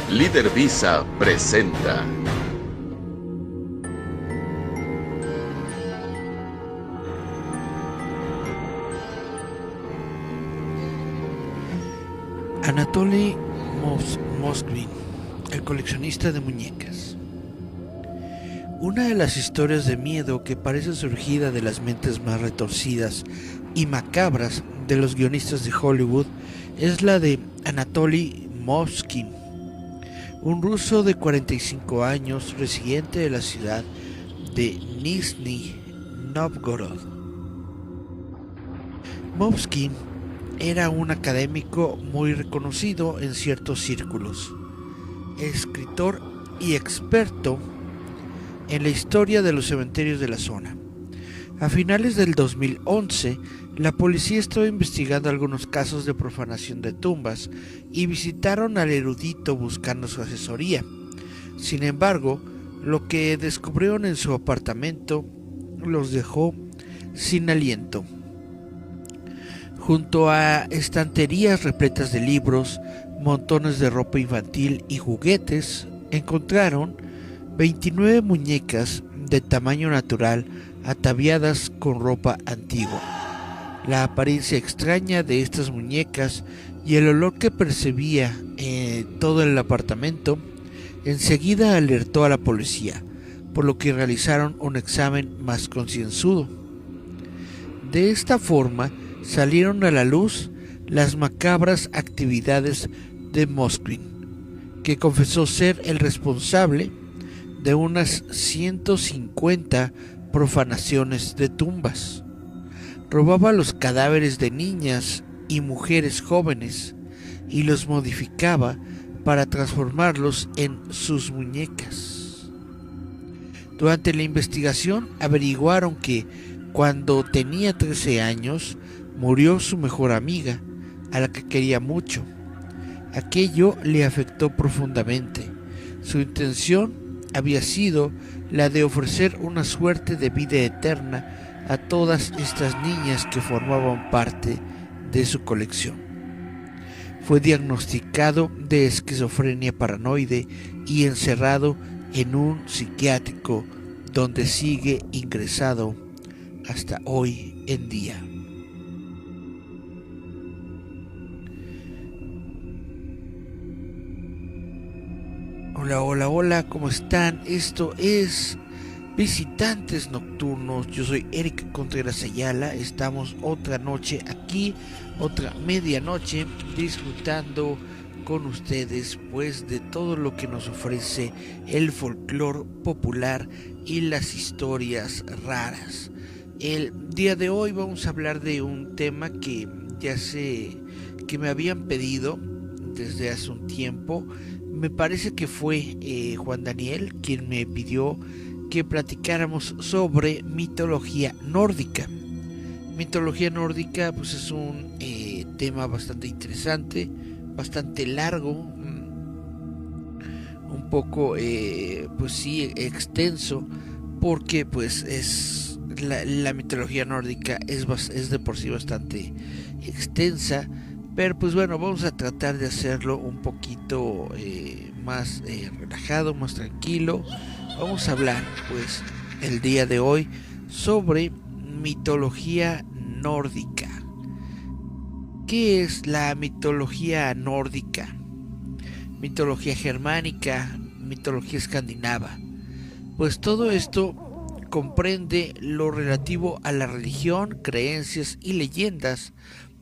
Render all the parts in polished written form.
Líder Visa presenta Anatoly Moskvin, el coleccionista de muñecas. Una de las historias de miedo que parece surgida de las mentes más retorcidas y macabras de los guionistas de Hollywood es la de Anatoly Moskvin, un ruso de 45 años residente de la ciudad de Nizhny Novgorod. Moskvin era un académico muy reconocido en ciertos círculos, escritor y experto en la historia de los cementerios de la zona. A finales del 2011, la policía estaba investigando algunos casos de profanación de tumbas y visitaron al erudito buscando su asesoría. Sin embargo, lo que descubrieron en su apartamento los dejó sin aliento. Junto a estanterías repletas de libros, montones de ropa infantil y juguetes, encontraron 29 muñecas de tamaño natural ataviadas con ropa antigua. La apariencia extraña de estas muñecas y el olor que percibía en todo el apartamento enseguida alertó a la policía, por lo que realizaron un examen más concienzudo. De esta forma salieron a la luz las macabras actividades de Moskvin, que confesó ser el responsable de unas 150 profanaciones de tumbas. Robaba los cadáveres de niñas y mujeres jóvenes y los modificaba para transformarlos en sus muñecas. Durante la investigación averiguaron que cuando tenía 13 años murió su mejor amiga, a la que quería mucho. Aquello le afectó profundamente. Su intención había sido la de ofrecer una suerte de vida eterna a todas estas niñas que formaban parte de su colección. Fue diagnosticado de esquizofrenia paranoide y encerrado en un psiquiátrico donde sigue ingresado hasta hoy en día. Hola, ¿cómo están? Esto es Visitantes Nocturnos. Yo soy Eric Contreras Ayala. Estamos otra noche aquí, otra medianoche, disfrutando con ustedes pues de todo lo que nos ofrece el folclore popular y las historias raras. El día de hoy vamos a hablar de un tema que que me habían pedido desde hace un tiempo. Me parece que fue Juan Daniel quien me pidió que platicáramos sobre mitología nórdica. Mitología nórdica pues es un tema bastante interesante, bastante largo, un poco pues sí extenso, porque pues es la mitología nórdica es de por sí bastante extensa. Pero pues bueno, vamos a tratar de hacerlo un poquito más relajado, más tranquilo. Vamos a hablar pues el día de hoy sobre mitología nórdica. ¿Qué es la mitología nórdica? Mitología germánica, mitología escandinava. Pues todo esto comprende lo relativo a la religión, creencias y leyendas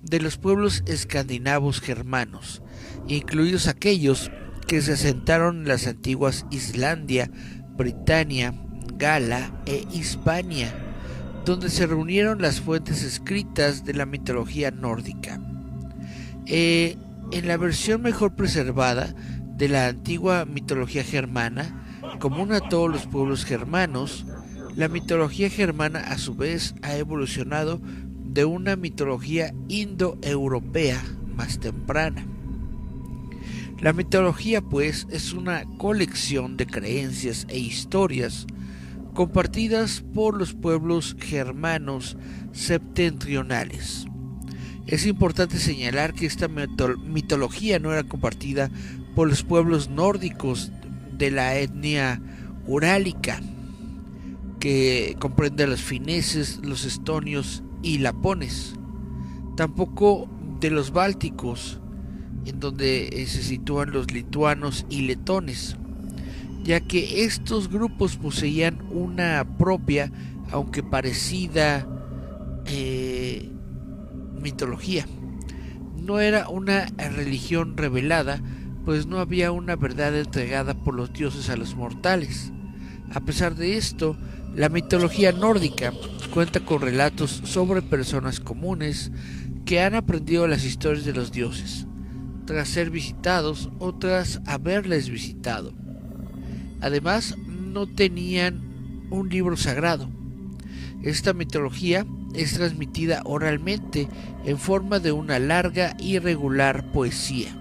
de los pueblos escandinavos germanos, incluidos aquellos que se asentaron en las antiguas Islandia, Britania, Gala e Hispania, donde se reunieron las fuentes escritas de la mitología nórdica. En la versión mejor preservada de la antigua mitología germana, común a todos los pueblos germanos, la mitología germana a su vez ha evolucionado de una mitología indoeuropea más temprana. La mitología, pues, es una colección de creencias e historias compartidas por los pueblos germanos septentrionales. Es importante señalar que esta mitología no era compartida por los pueblos nórdicos de la etnia urálica, que comprende a los fineses, los estonios y lapones, tampoco de los bálticos, en donde se sitúan los lituanos y letones, ya que estos grupos poseían una propia, aunque parecida, mitología. No era una religión revelada, pues no había una verdad entregada por los dioses a los mortales. A pesar de esto, la mitología nórdica cuenta con relatos sobre personas comunes que han aprendido las historias de los dioses, tras ser visitados o tras haberles visitado. Además, no tenían un libro sagrado. Esta mitología es transmitida oralmente en forma de una larga y regular poesía.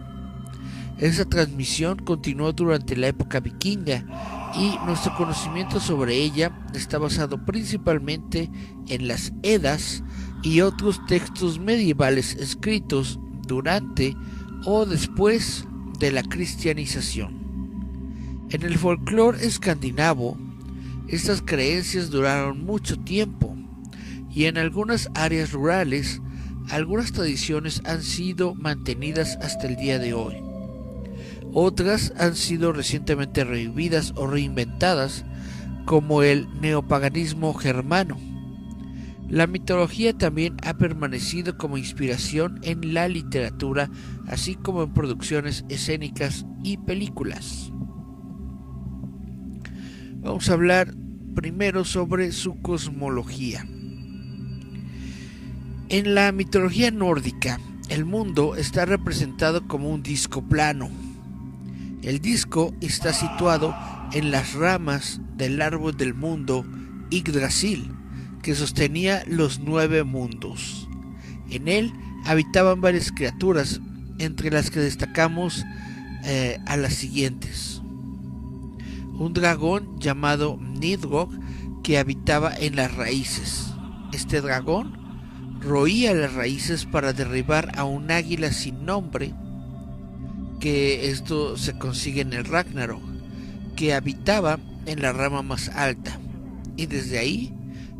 Esa transmisión continuó durante la época vikinga y nuestro conocimiento sobre ella está basado principalmente en las Edas y otros textos medievales escritos durante o después de la cristianización. En el folclore escandinavo, estas creencias duraron mucho tiempo y en algunas áreas rurales, algunas tradiciones han sido mantenidas hasta el día de hoy. Otras han sido recientemente revividas o reinventadas, como el neopaganismo germano. La mitología también ha permanecido como inspiración en la literatura, así como en producciones escénicas y películas. Vamos a hablar primero sobre su cosmología. En la mitología nórdica, el mundo está representado como un disco plano. El disco está situado en las ramas del árbol del mundo Yggdrasil, que sostenía los 9 mundos. En él habitaban varias criaturas, entre las que destacamos a las siguientes: un dragón llamado Nidhogg, que habitaba en las raíces. Este dragón roía las raíces para derribar a un águila sin nombre, que esto se consigue en el Ragnarok, que habitaba en la rama más alta, y desde ahí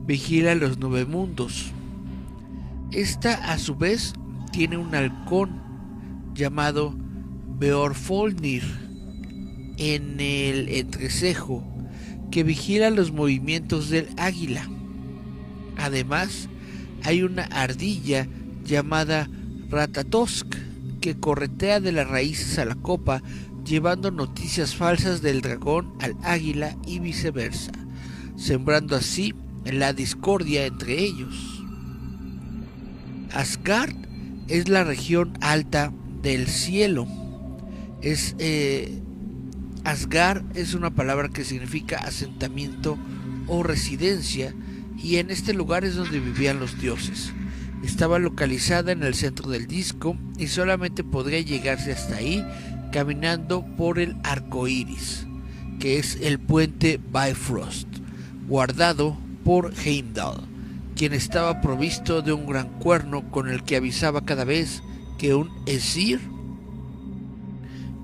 vigila los 9 mundos. Esta a su vez tiene un halcón llamado Beorfolnir en el entrecejo, que vigila los movimientos del águila. Además, hay una ardilla llamada Ratatosk, que corretea de las raíces a la copa, llevando noticias falsas del dragón al águila y viceversa, sembrando así la discordia entre ellos. Asgard es la región alta del cielo. Asgard es una palabra que significa asentamiento o residencia, y en este lugar es donde vivían los dioses. Estaba localizada en el centro del disco y solamente podría llegarse hasta ahí caminando por el arco iris, que es el puente Bifrost, guardado por Heimdall, quien estaba provisto de un gran cuerno con el que avisaba cada vez que un Æsir,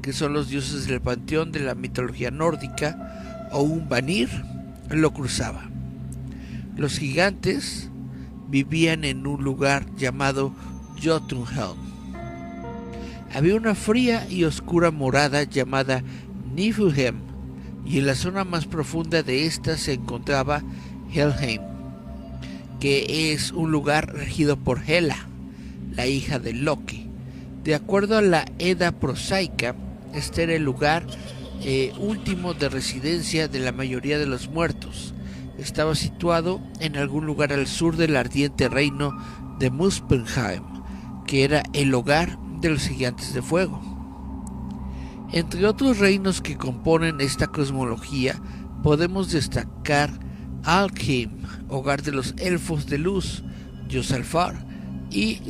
que son los dioses del panteón de la mitología nórdica, o un Vanir, lo cruzaba. Los gigantes vivían en un lugar llamado Jotunheim. Había una fría y oscura morada llamada Niflheim, y en la zona más profunda de esta se encontraba Helheim, que es un lugar regido por Hela, la hija de Loki. De acuerdo a la Edda prosaica, este era el lugar último de residencia de la mayoría de los muertos. Estaba situado en algún lugar al sur del ardiente reino de Muspelheim, que era el hogar de los gigantes de fuego. Entre otros reinos que componen esta cosmología, podemos destacar Alfheim, hogar de los elfos de luz, Jossalfar, y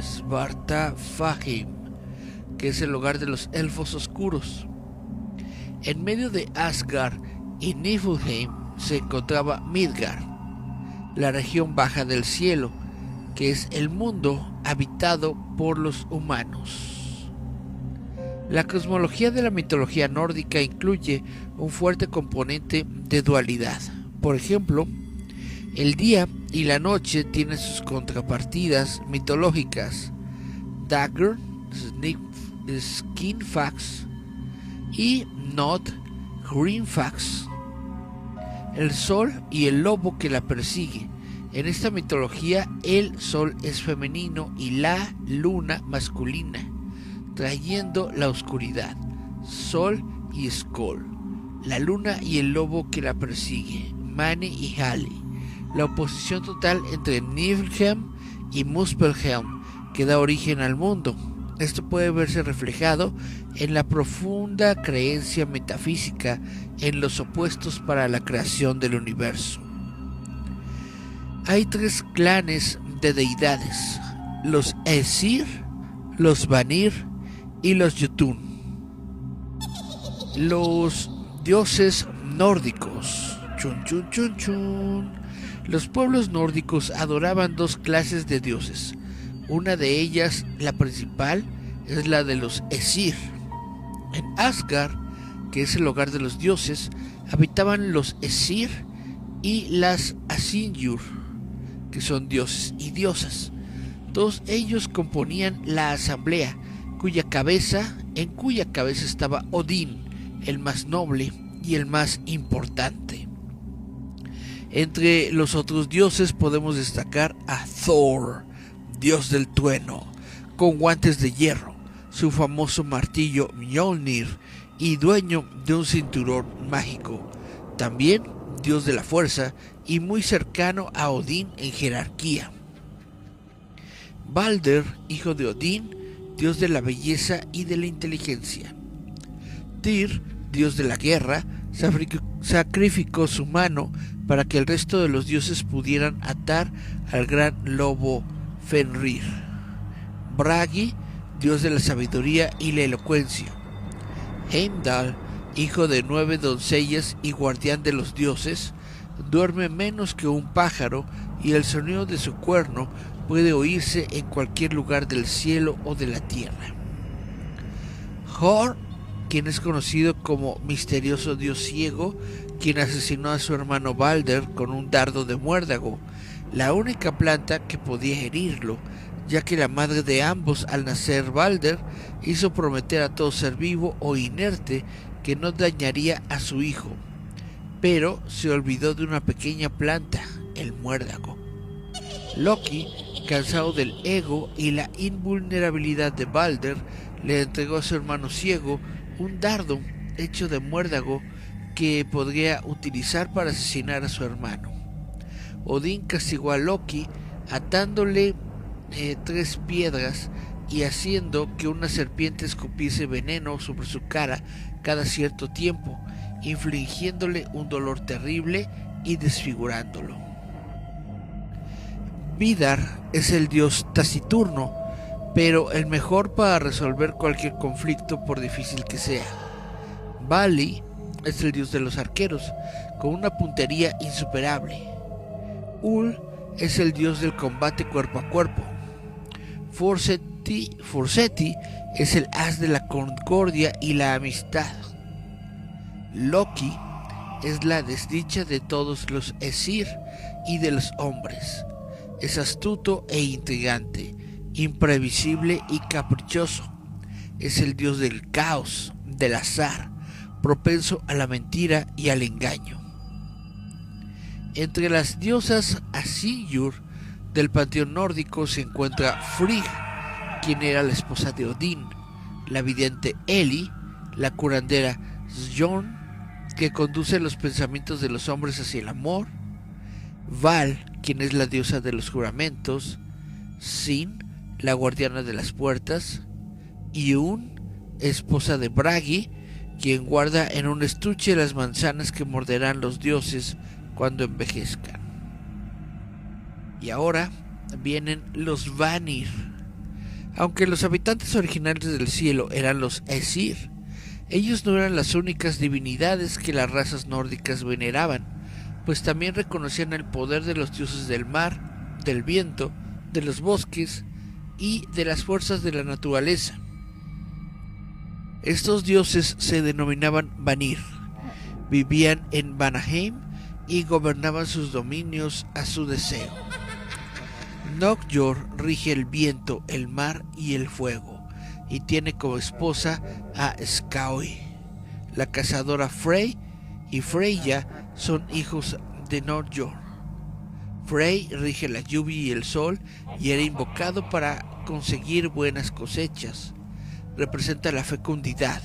Svartalfheim, que es el hogar de los elfos oscuros. En medio de Asgard y Niflheim se encontraba Midgard, la región baja del cielo, que es el mundo habitado por los humanos. La cosmología de la mitología nórdica incluye un fuerte componente de dualidad. Por ejemplo, el día y la noche tienen sus contrapartidas mitológicas: Dagr, Skinfax y Nod, Greenfax. El sol y el lobo que la persigue. En esta mitología, el sol es femenino y la luna masculina, trayendo la oscuridad. Sol y Skoll. La luna y el lobo que la persigue, Mani y Hali. La oposición total entre Niflheim y Muspelheim, que da origen al mundo. Esto puede verse reflejado en la profunda creencia metafísica en los opuestos para la creación del universo. Hay 3 clanes de deidades: los Aesir, los Vanir y los Jotun. Los dioses nórdicos. Chun, chun, chun, chun. Los pueblos nórdicos adoraban 2 clases de dioses. Una de ellas, la principal, es la de los Aesir. En Asgard, que es el hogar de los dioses, habitaban los Aesir y las Asinjur, que son dioses y diosas. Todos ellos componían la asamblea, en cuya cabeza estaba Odín, el más noble y el más importante. Entre los otros dioses podemos destacar a Thor, dios del trueno, con guantes de hierro, su famoso martillo Mjolnir y dueño de un cinturón mágico. También dios de la fuerza y muy cercano a Odín en jerarquía. Balder, hijo de Odín, dios de la belleza y de la inteligencia. Tyr, dios de la guerra, sacrificó su mano para que el resto de los dioses pudieran atar al gran lobo Fenrir. Bragi, dios de la sabiduría y la elocuencia. Heimdall, hijo de 9 doncellas y guardián de los dioses, duerme menos que un pájaro y el sonido de su cuerno puede oírse en cualquier lugar del cielo o de la tierra. Thor, quien es conocido como misterioso dios ciego, quien asesinó a su hermano Balder con un dardo de muérdago, la única planta que podía herirlo, ya que la madre de ambos al nacer Balder hizo prometer a todo ser vivo o inerte que no dañaría a su hijo, pero se olvidó de una pequeña planta, el muérdago. Loki, cansado del ego y la invulnerabilidad de Balder, le entregó a su hermano ciego un dardo hecho de muérdago que podría utilizar para asesinar a su hermano. Odín castigó a Loki atándole 3 piedras y haciendo que una serpiente escupiese veneno sobre su cara cada cierto tiempo, infligiéndole un dolor terrible y desfigurándolo. Vidar es el dios taciturno, pero el mejor para resolver cualquier conflicto por difícil que sea. Vali es el dios de los arqueros, con una puntería insuperable. Ul es el dios del combate cuerpo a cuerpo. Forseti es el as de la concordia y la amistad. Loki es la desdicha de todos los Aesir y de los hombres. Es astuto e intrigante, imprevisible y caprichoso. Es el dios del caos, del azar, propenso a la mentira y al engaño. Entre las diosas Asinjur del panteón nórdico se encuentra Frigg, quien era la esposa de Odín, la vidente Eli, la curandera Sjón, que conduce los pensamientos de los hombres hacia el amor, Val, quien es la diosa de los juramentos, Sin, la guardiana de las puertas, y Un, esposa de Bragi, quien guarda en un estuche las manzanas que morderán los dioses cuando envejezcan. Y ahora vienen los Vanir. Aunque los habitantes originales del cielo eran los Aesir, ellos no eran las únicas divinidades que las razas nórdicas veneraban, pues también reconocían el poder de los dioses del mar, del viento, de los bosques y de las fuerzas de la naturaleza. Estos dioses se denominaban Vanir, vivían en Vanaheim y gobernaban sus dominios a su deseo. Nogjord rige el viento, el mar y el fuego, y tiene como esposa a Skaoi. La cazadora Frey y Freyja son hijos de Nogjord. Frey rige la lluvia y el sol y era invocado para conseguir buenas cosechas. Representa la fecundidad.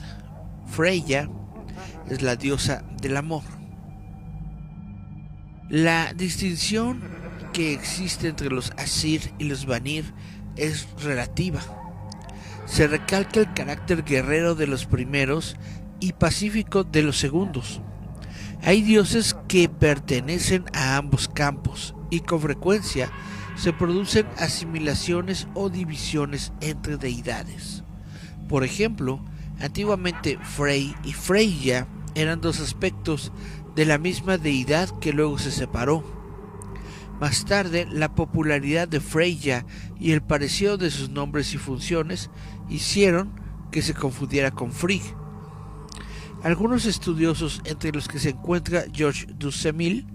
Freyja es la diosa del amor. La distinción que existe entre los Aesir y los Vanir es relativa. Se recalca el carácter guerrero de los primeros y pacífico de los segundos. Hay dioses que pertenecen a ambos campos y con frecuencia se producen asimilaciones o divisiones entre deidades. Por ejemplo, antiguamente Frey y Freyja eran dos aspectos de la misma deidad que luego se separó. Más tarde, la popularidad de Freyja y el parecido de sus nombres y funciones hicieron que se confundiera con Frigg. Algunos estudiosos, entre los que se encuentra Georges Duhamel,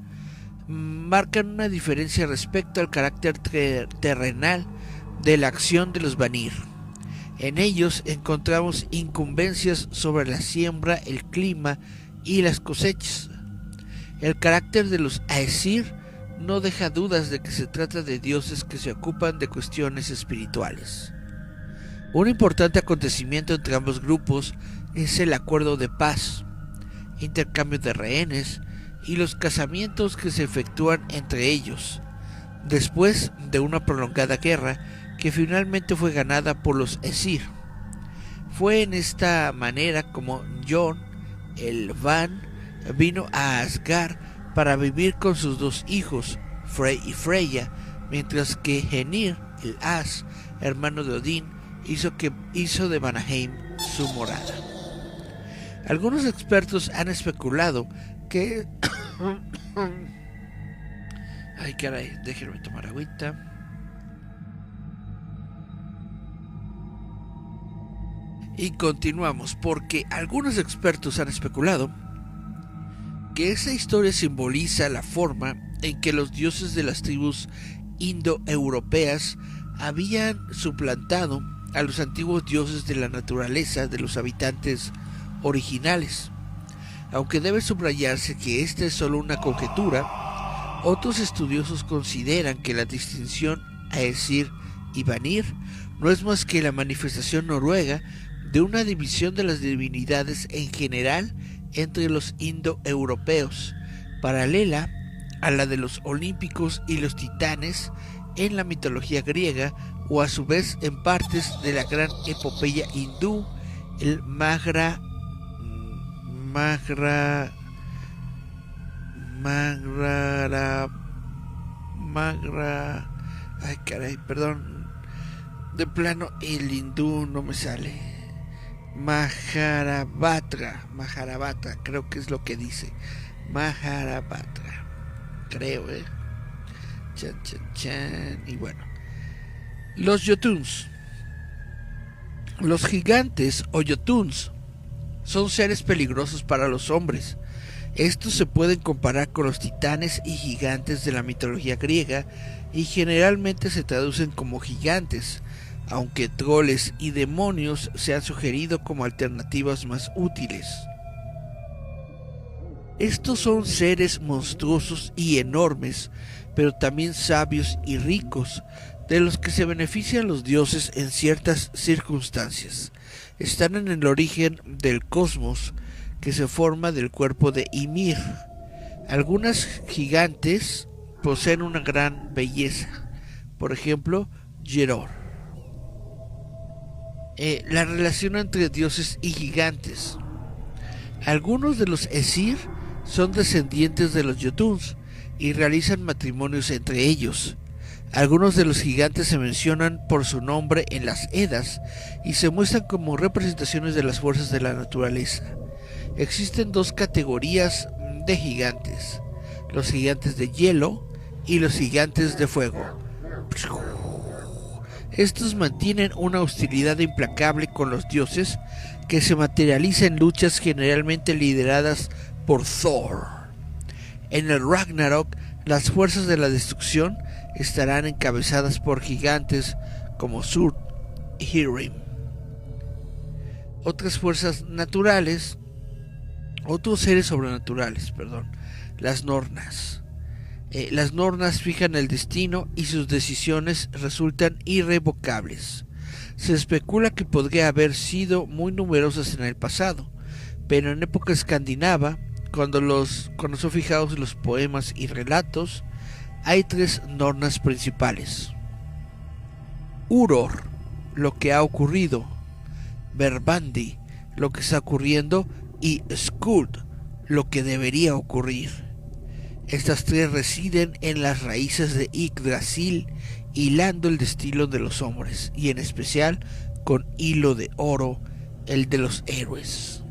marcan una diferencia respecto al carácter terrenal de la acción de los Vanir. En ellos encontramos incumbencias sobre la siembra, el clima y las cosechas. El carácter de los Aesir no deja dudas de que se trata de dioses que se ocupan de cuestiones espirituales. Un importante acontecimiento entre ambos grupos es el acuerdo de paz, intercambio de rehenes y los casamientos que se efectúan entre ellos, después de una prolongada guerra que finalmente fue ganada por los Aesir. Fue en esta manera como Jon, el Van, vino a Asgard para vivir con sus dos hijos, Frey y Freyja, mientras que Henir, el As, hermano de Odín, hizo de Vanaheim su morada. Algunos expertos han especulado que... Ay, caray, déjenme tomar agüita. Y continuamos, porque algunos expertos han especulado que esa historia simboliza la forma en que los dioses de las tribus indoeuropeas habían suplantado a los antiguos dioses de la naturaleza de los habitantes originales. Aunque debe subrayarse que esta es solo una conjetura, otros estudiosos consideran que la distinción Aesir y Vanir no es más que la manifestación noruega de una división de las divinidades en general entre los indoeuropeos, paralela a la de los olímpicos y los titanes en la mitología griega, o a su vez en partes de la gran epopeya hindú, el ay caray, perdón, de plano el hindú no me sale. Mahabharata, creo que es lo que dice. Mahabharata, creo, chan. Y bueno, los Jotuns. Los gigantes o Jotuns son seres peligrosos para los hombres. Estos se pueden comparar con los titanes y gigantes de la mitología griega y generalmente se traducen como gigantes, aunque troles y demonios se han sugerido como alternativas más útiles. Estos son seres monstruosos y enormes, pero también sabios y ricos, de los que se benefician los dioses en ciertas circunstancias. Están en el origen del cosmos que se forma del cuerpo de Ymir. Algunas gigantes poseen una gran belleza, por ejemplo, Geror. La relación entre dioses y gigantes. Algunos de los Aesir son descendientes de los Jotuns y realizan matrimonios entre ellos. Algunos de los gigantes se mencionan por su nombre en las Edas y se muestran como representaciones de las fuerzas de la naturaleza. Existen dos categorías de gigantes: los gigantes de hielo y los gigantes de fuego. Estos mantienen una hostilidad implacable con los dioses que se materializa en luchas generalmente lideradas por Thor. En el Ragnarok, las fuerzas de la destrucción estarán encabezadas por gigantes como Surd y Hyrrim. Otras seres sobrenaturales, las Nornas. Las Nornas fijan el destino y sus decisiones resultan irrevocables. Se especula que podría haber sido muy numerosas en el pasado, pero en época escandinava, cuando son fijados los poemas y relatos, hay tres Nornas principales: Uror, lo que ha ocurrido; Verbandi, lo que está ocurriendo; y Skuld, lo que debería ocurrir. Estas tres residen en las raíces de Yggdrasil, hilando el destino de los hombres, y en especial con hilo de oro, el de los héroes.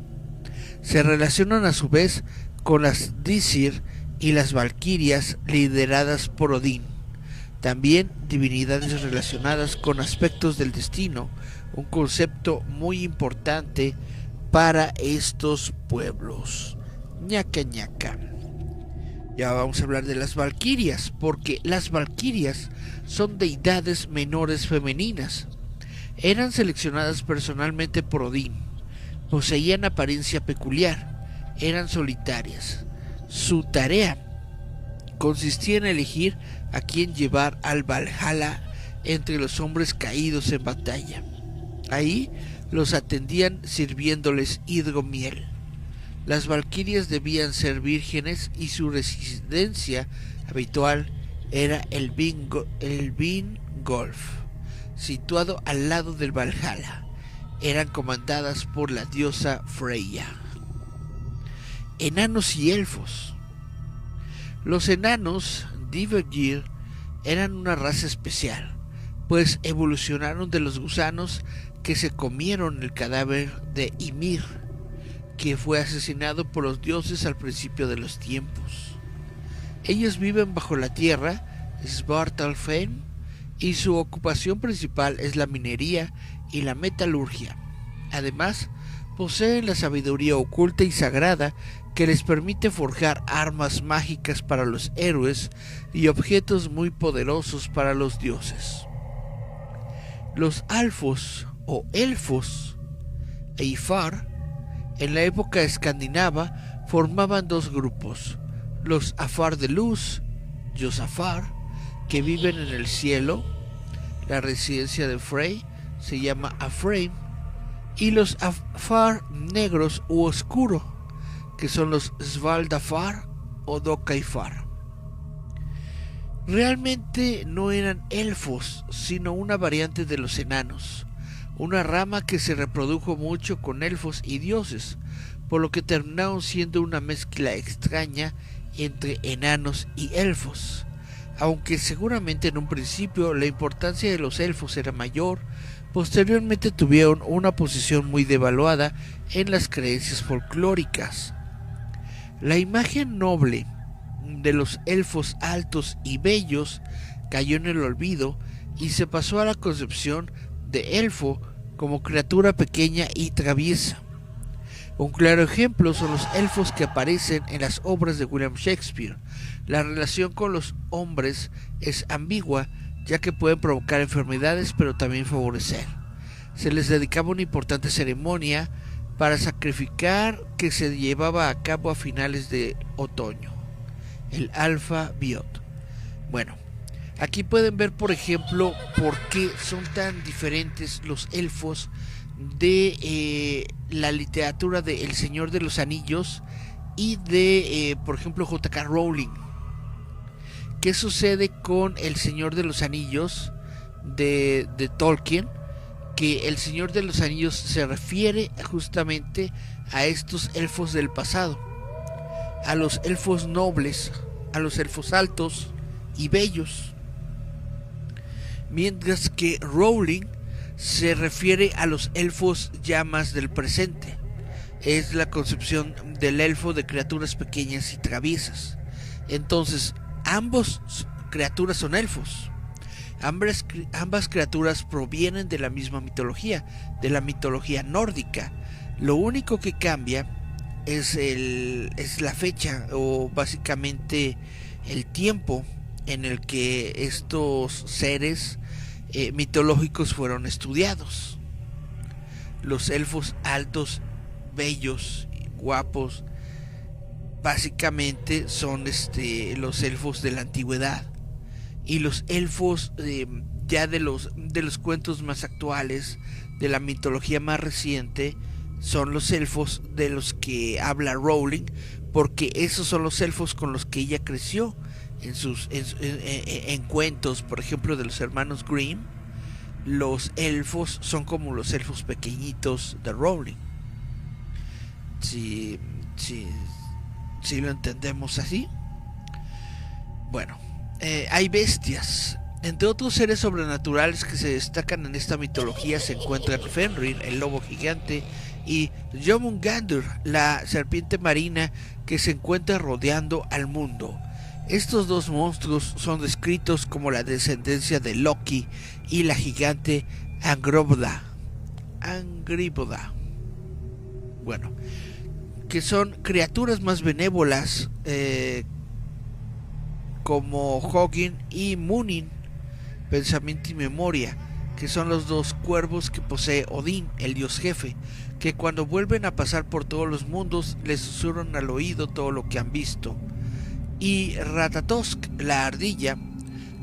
Se relacionan a su vez con las Disir y las Valquirias lideradas por Odín, también divinidades relacionadas con aspectos del destino, un concepto muy importante para estos pueblos. Ñaca ñaca. Ya vamos a hablar de las Valquirias, porque las Valquirias son deidades menores femeninas. Eran seleccionadas personalmente por Odín. Poseían apariencia peculiar. Eran solitarias. Su tarea consistía en elegir a quién llevar al Valhalla entre los hombres caídos en batalla. Ahí los atendían sirviéndoles hidromiel. Las valquirias debían ser vírgenes y su residencia habitual era el Vingolf, situado al lado del Valhalla. Eran comandadas por la diosa Freya. Enanos y elfos. Los enanos Divergir eran una raza especial, pues evolucionaron de los gusanos que se comieron el cadáver de Ymir, que fue asesinado por los dioses al principio de los tiempos. Ellos viven bajo la tierra, Svartalfheim, y su ocupación principal es la minería y la metalurgia. Además, poseen la sabiduría oculta y sagrada que les permite forjar armas mágicas para los héroes y objetos muy poderosos para los dioses. Los alfos o elfos, Eifar, en la época escandinava formaban dos grupos: los Afar de luz, Josafar, que viven en el cielo, la residencia de Frey se llama Afreim, y los Afar negros u oscuro, que son los Svaldafar o Dokaifar. Realmente no eran elfos, sino una variante de los enanos, una rama que se reprodujo mucho con elfos y dioses, por lo que terminaron siendo una mezcla extraña entre enanos y elfos. Aunque seguramente en un principio la importancia de los elfos era mayor, posteriormente tuvieron una posición muy devaluada en las creencias folclóricas. La imagen noble de los elfos altos y bellos cayó en el olvido y se pasó a la concepción de elfo como criatura pequeña y traviesa. Un claro ejemplo son los elfos que aparecen en las obras de William Shakespeare. La relación con los hombres es ambigua, ya que pueden provocar enfermedades pero también favorecer. Se les dedicaba una importante ceremonia para sacrificar que se llevaba a cabo a finales de otoño, el Alfa Biot. Bueno, Aquí pueden ver, por ejemplo, por qué son tan diferentes los elfos de la literatura de El Señor de los Anillos y de, por ejemplo, J.K. Rowling. ¿Qué sucede con El Señor de los Anillos de Tolkien? Que El Señor de los Anillos se refiere justamente a estos elfos del pasado, a los elfos nobles, a los elfos altos y bellos, mientras que Rowling se refiere a los elfos ya más del presente. Es la concepción del elfo de criaturas pequeñas y traviesas. Entonces, ambas criaturas son elfos. Ambas criaturas provienen de la misma mitología, de la mitología nórdica. Lo único que cambia es la fecha, o básicamente el tiempo en el que estos seres mitológicos fueron estudiados. Los elfos altos, bellos, guapos, básicamente son los elfos de la antigüedad, y los elfos ya de los cuentos más actuales, de la mitología más reciente, son los elfos de los que habla Rowling, porque esos son los elfos con los que ella creció en cuentos, por ejemplo, de los hermanos Grimm. Los elfos son como los elfos pequeñitos de Rowling. Si lo entendemos así. Bueno, hay bestias. Entre otros seres sobrenaturales que se destacan en esta mitología se encuentran Fenrir, el lobo gigante, y Jörmungandr, la serpiente marina que se encuentra rodeando al mundo. Estos dos monstruos son descritos como la descendencia de Loki y la gigante Angrboda. Bueno, que son criaturas más benévolas como Hugin y Munin, pensamiento y memoria, que son los dos cuervos que posee Odín, el dios jefe, que cuando vuelven a pasar por todos los mundos les susurran al oído todo lo que han visto. Y Ratatosk, la ardilla,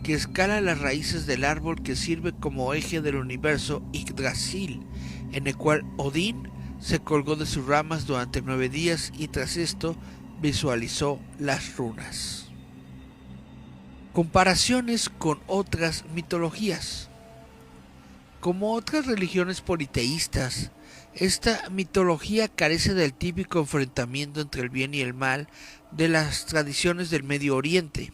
que escala las raíces del árbol que sirve como eje del universo Yggdrasil, en el cual Odín se colgó de sus ramas durante 9 días y tras esto visualizó las runas. Comparaciones con otras mitologías. Como otras religiones politeístas, esta mitología carece del típico enfrentamiento entre el bien y el mal de las tradiciones del Medio Oriente.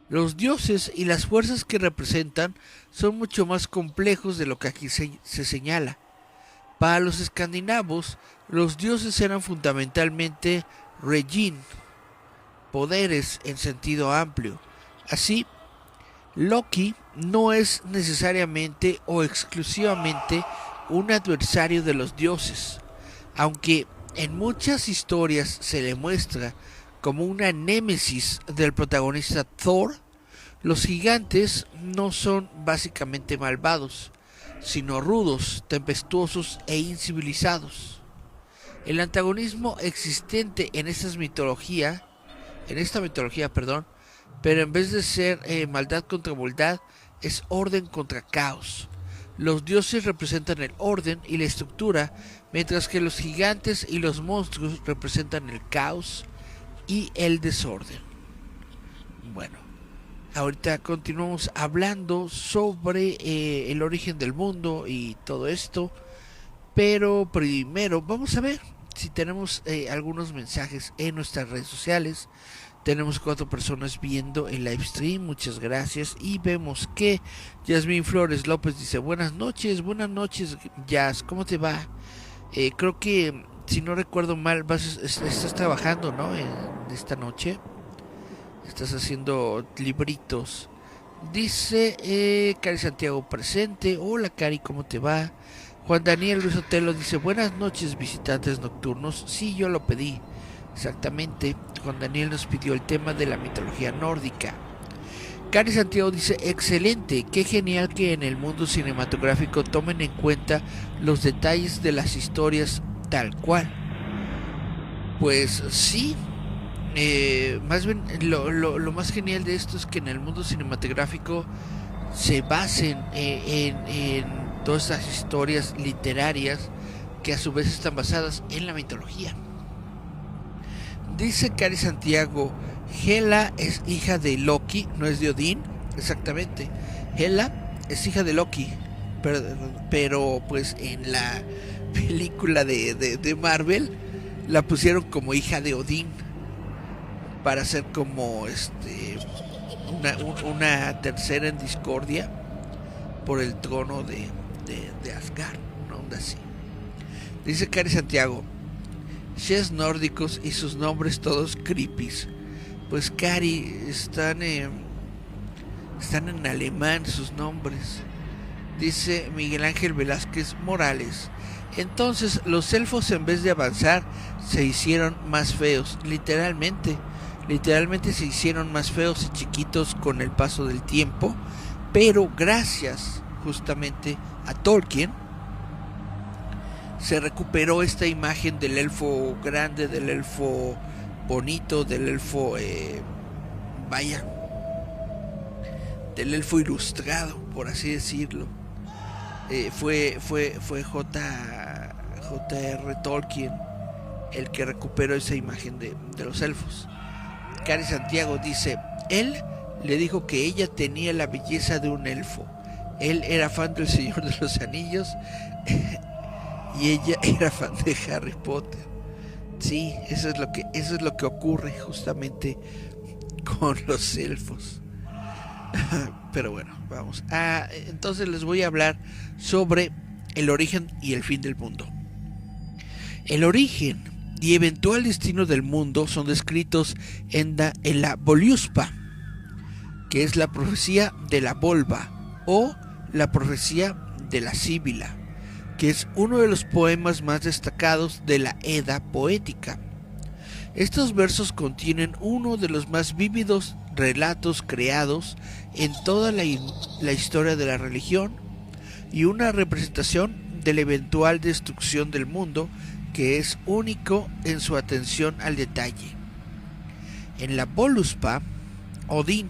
Los dioses y las fuerzas que representan son mucho más complejos de lo que aquí se señala. Para los escandinavos, los dioses eran fundamentalmente regin, poderes en sentido amplio. Así, Loki no es necesariamente o exclusivamente un adversario de los dioses, aunque en muchas historias se le muestra como una némesis del protagonista Thor. Los gigantes no son básicamente malvados, sino rudos, tempestuosos e incivilizados. El antagonismo existente en esta mitología, pero en vez de ser maldad contra maldad, es orden contra caos. Los dioses representan el orden y la estructura, mientras que los gigantes y los monstruos representan el caos y el desorden. Bueno, ahorita continuamos hablando sobre el origen del mundo y todo esto, pero primero vamos a ver si tenemos algunos mensajes en nuestras redes sociales. Tenemos 4 personas viendo el live stream, muchas gracias. Y vemos que Yasmín Flores López dice: buenas noches, Jazz, ¿cómo te va? Creo que, si no recuerdo mal, estás trabajando, ¿no? En esta noche estás haciendo libritos. Dice Cari Santiago presente. Hola Cari, ¿cómo te va? Juan Daniel Ruiz Otelo dice: buenas noches, visitantes nocturnos. Sí, yo lo pedí. Exactamente, Juan Daniel nos pidió el tema de la mitología nórdica. Cari Santiago dice: excelente, qué genial que en el mundo cinematográfico tomen en cuenta los detalles de las historias tal cual. Pues sí, más bien lo más genial de esto es que en el mundo cinematográfico se basen en todas estas historias literarias que a su vez están basadas en la mitología. Dice Cari Santiago, Hela es hija de Loki, no es de Odín. Exactamente, Hela es hija de Loki, pero pues en la película de Marvel la pusieron como hija de Odín para hacer como una tercera en discordia por el trono de Asgard, una onda así. Dice Cari Santiago, Shes nórdicos y sus nombres todos creepies. Pues Cari, están en alemán sus nombres. Dice Miguel Ángel Velázquez Morales, entonces los elfos en vez de avanzar se hicieron más feos, literalmente se hicieron más feos y chiquitos con el paso del tiempo, pero gracias justamente a Tolkien se recuperó esta imagen del elfo grande, del elfo bonito, del elfo del elfo ilustrado, por así decirlo. Fue J.R. Tolkien el que recuperó esa imagen de los elfos. Cari Santiago dice, él le dijo que ella tenía la belleza de un elfo. Él era fan del Señor de los Anillos y ella era fan de Harry Potter. Sí, eso es lo que ocurre justamente con los elfos. Pero bueno, vamos. Entonces les voy a hablar sobre el origen y el fin del mundo. El origen y eventual destino del mundo son descritos en la Völuspá, que es la profecía de la volva o la profecía de la Sibila, que es uno de los poemas más destacados de la Edda poética. Estos versos contienen uno de los más vívidos relatos creados en toda la historia de la religión y una representación de la eventual destrucción del mundo que es único en su atención al detalle. En la Völuspá, Odín,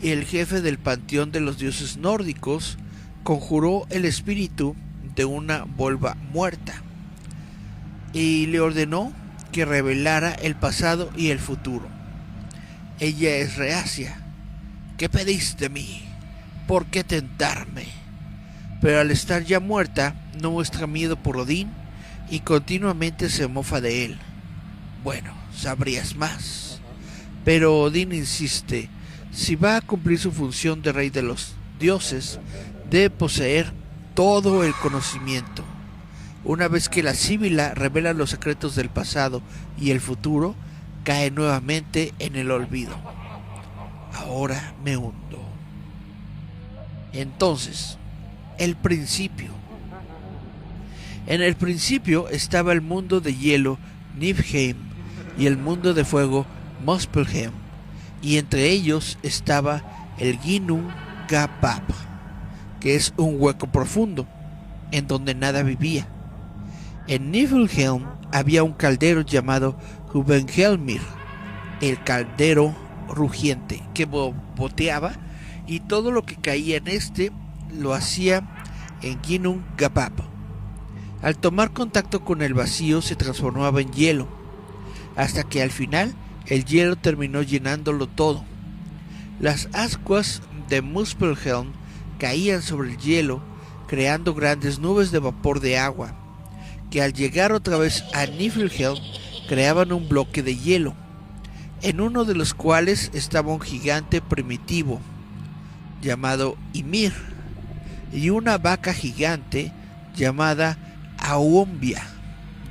el jefe del panteón de los dioses nórdicos, conjuró el espíritu de una volva muerta y le ordenó que revelara el pasado y el futuro. Ella es reacia. ¿Qué pedís de mí? ¿Por qué tentarme? Pero al estar ya muerta, no muestra miedo por Odín y continuamente se mofa de él. Bueno, sabrías más. Pero Odín insiste, si va a cumplir su función de rey de los dioses, debe poseer todo el conocimiento. Una vez que la Sibila revela los secretos del pasado y el futuro, cae nuevamente en el olvido. Ahora me hundo. Entonces, el principio. En el principio estaba el mundo de hielo Niflheim y el mundo de fuego Muspelheim, y entre ellos estaba el Ginnung Gapap, que es un hueco profundo en donde nada vivía. En Niflheim había un caldero llamado Hubenhelmir, el caldero rugiente, que boteaba, y todo lo que caía en este lo hacía en Ginnung Gapap. Al tomar contacto con el vacío se transformaba en hielo, hasta que al final el hielo terminó llenándolo todo. Las ascuas de Muspelheim caían sobre el hielo, creando grandes nubes de vapor de agua, que al llegar otra vez a Niflheim creaban un bloque de hielo, en uno de los cuales estaba un gigante primitivo llamado Ymir y una vaca gigante llamada Auombia,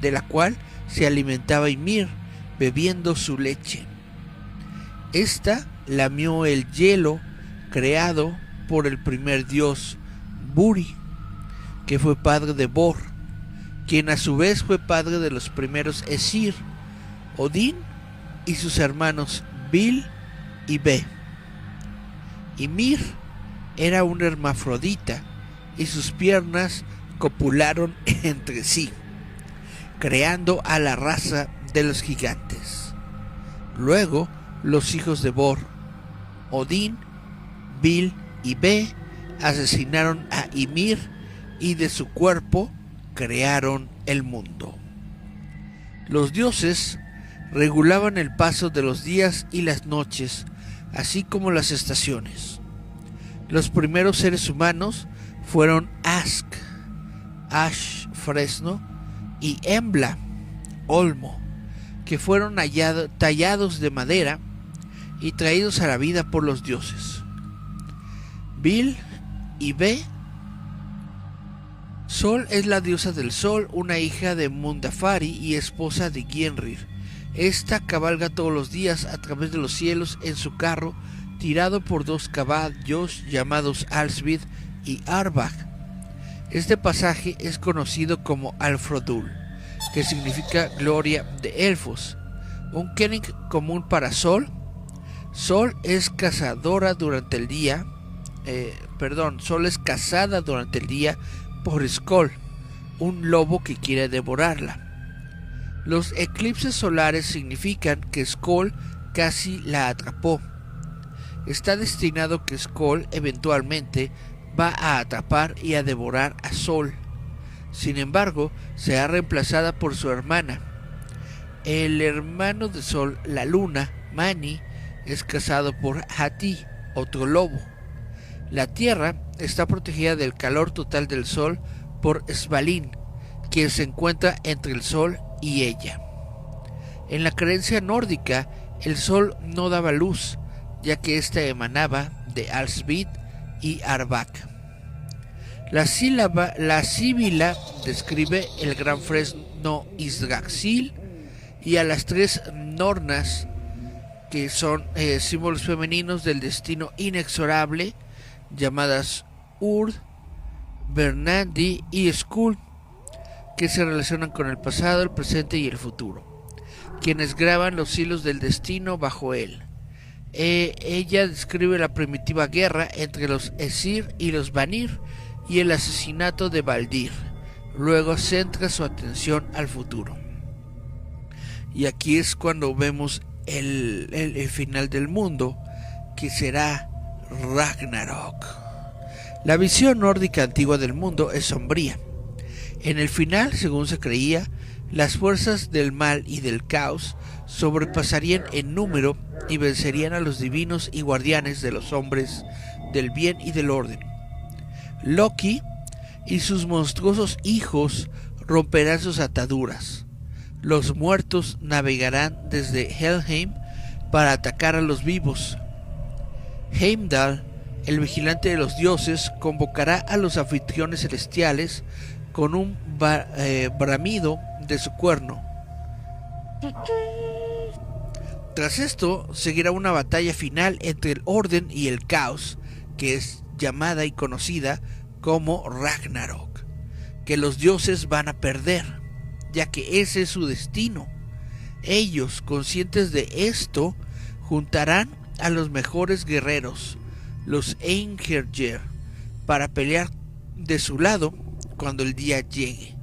de la cual se alimentaba Ymir bebiendo su leche. Esta lamió el hielo creado por el primer dios Buri, que fue padre de Bor, quien a su vez fue padre de los primeros Esir, Odín y sus hermanos Bil y Be. Ymir era un hermafrodita y sus piernas copularon entre sí, creando a la raza de los gigantes. Luego, los hijos de Bor, Odín, Bil y Be, asesinaron a Ymir y de su cuerpo crearon el mundo. Los dioses regulaban el paso de los días y las noches, así como las estaciones. Los primeros seres humanos fueron Ask, Ash, fresno, y Embla, olmo, que fueron tallados de madera y traídos a la vida por los dioses. Bil y Be. Sol es la diosa del sol, una hija de Mundafari y esposa de Gyenrir. Esta cabalga todos los días a través de los cielos en su carro, tirado por dos caballos llamados Alsvid y Arbag. Este pasaje es conocido como Alfrodul, que significa gloria de elfos. Un kenning común para Sol. Sol es cazadora durante el día. Sol es cazada durante el día por Skoll, un lobo que quiere devorarla. Los eclipses solares significan que Skoll casi la atrapó. Está destinado que Skoll eventualmente va a atrapar y a devorar a Sol. Sin embargo, será reemplazada por su hermana. El hermano de Sol, la luna, Mani, es cazado por Hati, otro lobo. La Tierra está protegida del calor total del Sol por Svalin, quien se encuentra entre el Sol y ella. En la creencia nórdica, el Sol no daba luz, ya que ésta emanaba de Alsvid y Arbak. La síbila describe el gran fresno Yggdrasil y a las tres Nornas, que son símbolos femeninos del destino inexorable, llamadas Urd, Bernandi y Skuld, que se relacionan con el pasado, el presente y el futuro, quienes graban los hilos del destino bajo él. Ella describe la primitiva guerra entre los Aesir y los Vanir y el asesinato de Baldir. Luego centra su atención al futuro. Y aquí es cuando vemos el final del mundo, que será Ragnarok. La visión nórdica antigua del mundo es sombría. En el final, según se creía, las fuerzas del mal y del caos sobrepasarían en número y vencerían a los divinos y guardianes de los hombres del bien y del orden. Loki y sus monstruosos hijos romperán sus ataduras. Los muertos navegarán desde Helheim para atacar a los vivos. Heimdall, el vigilante de los dioses, convocará a los anfitriones celestiales con un bramido de su cuerno. Tras esto, seguirá una batalla final entre el orden y el caos, que es llamada y conocida como Ragnarok, que los dioses van a perder, ya que ese es su destino. Ellos, conscientes de esto, juntarán a los mejores guerreros, los Einherjar, para pelear de su lado cuando el día llegue,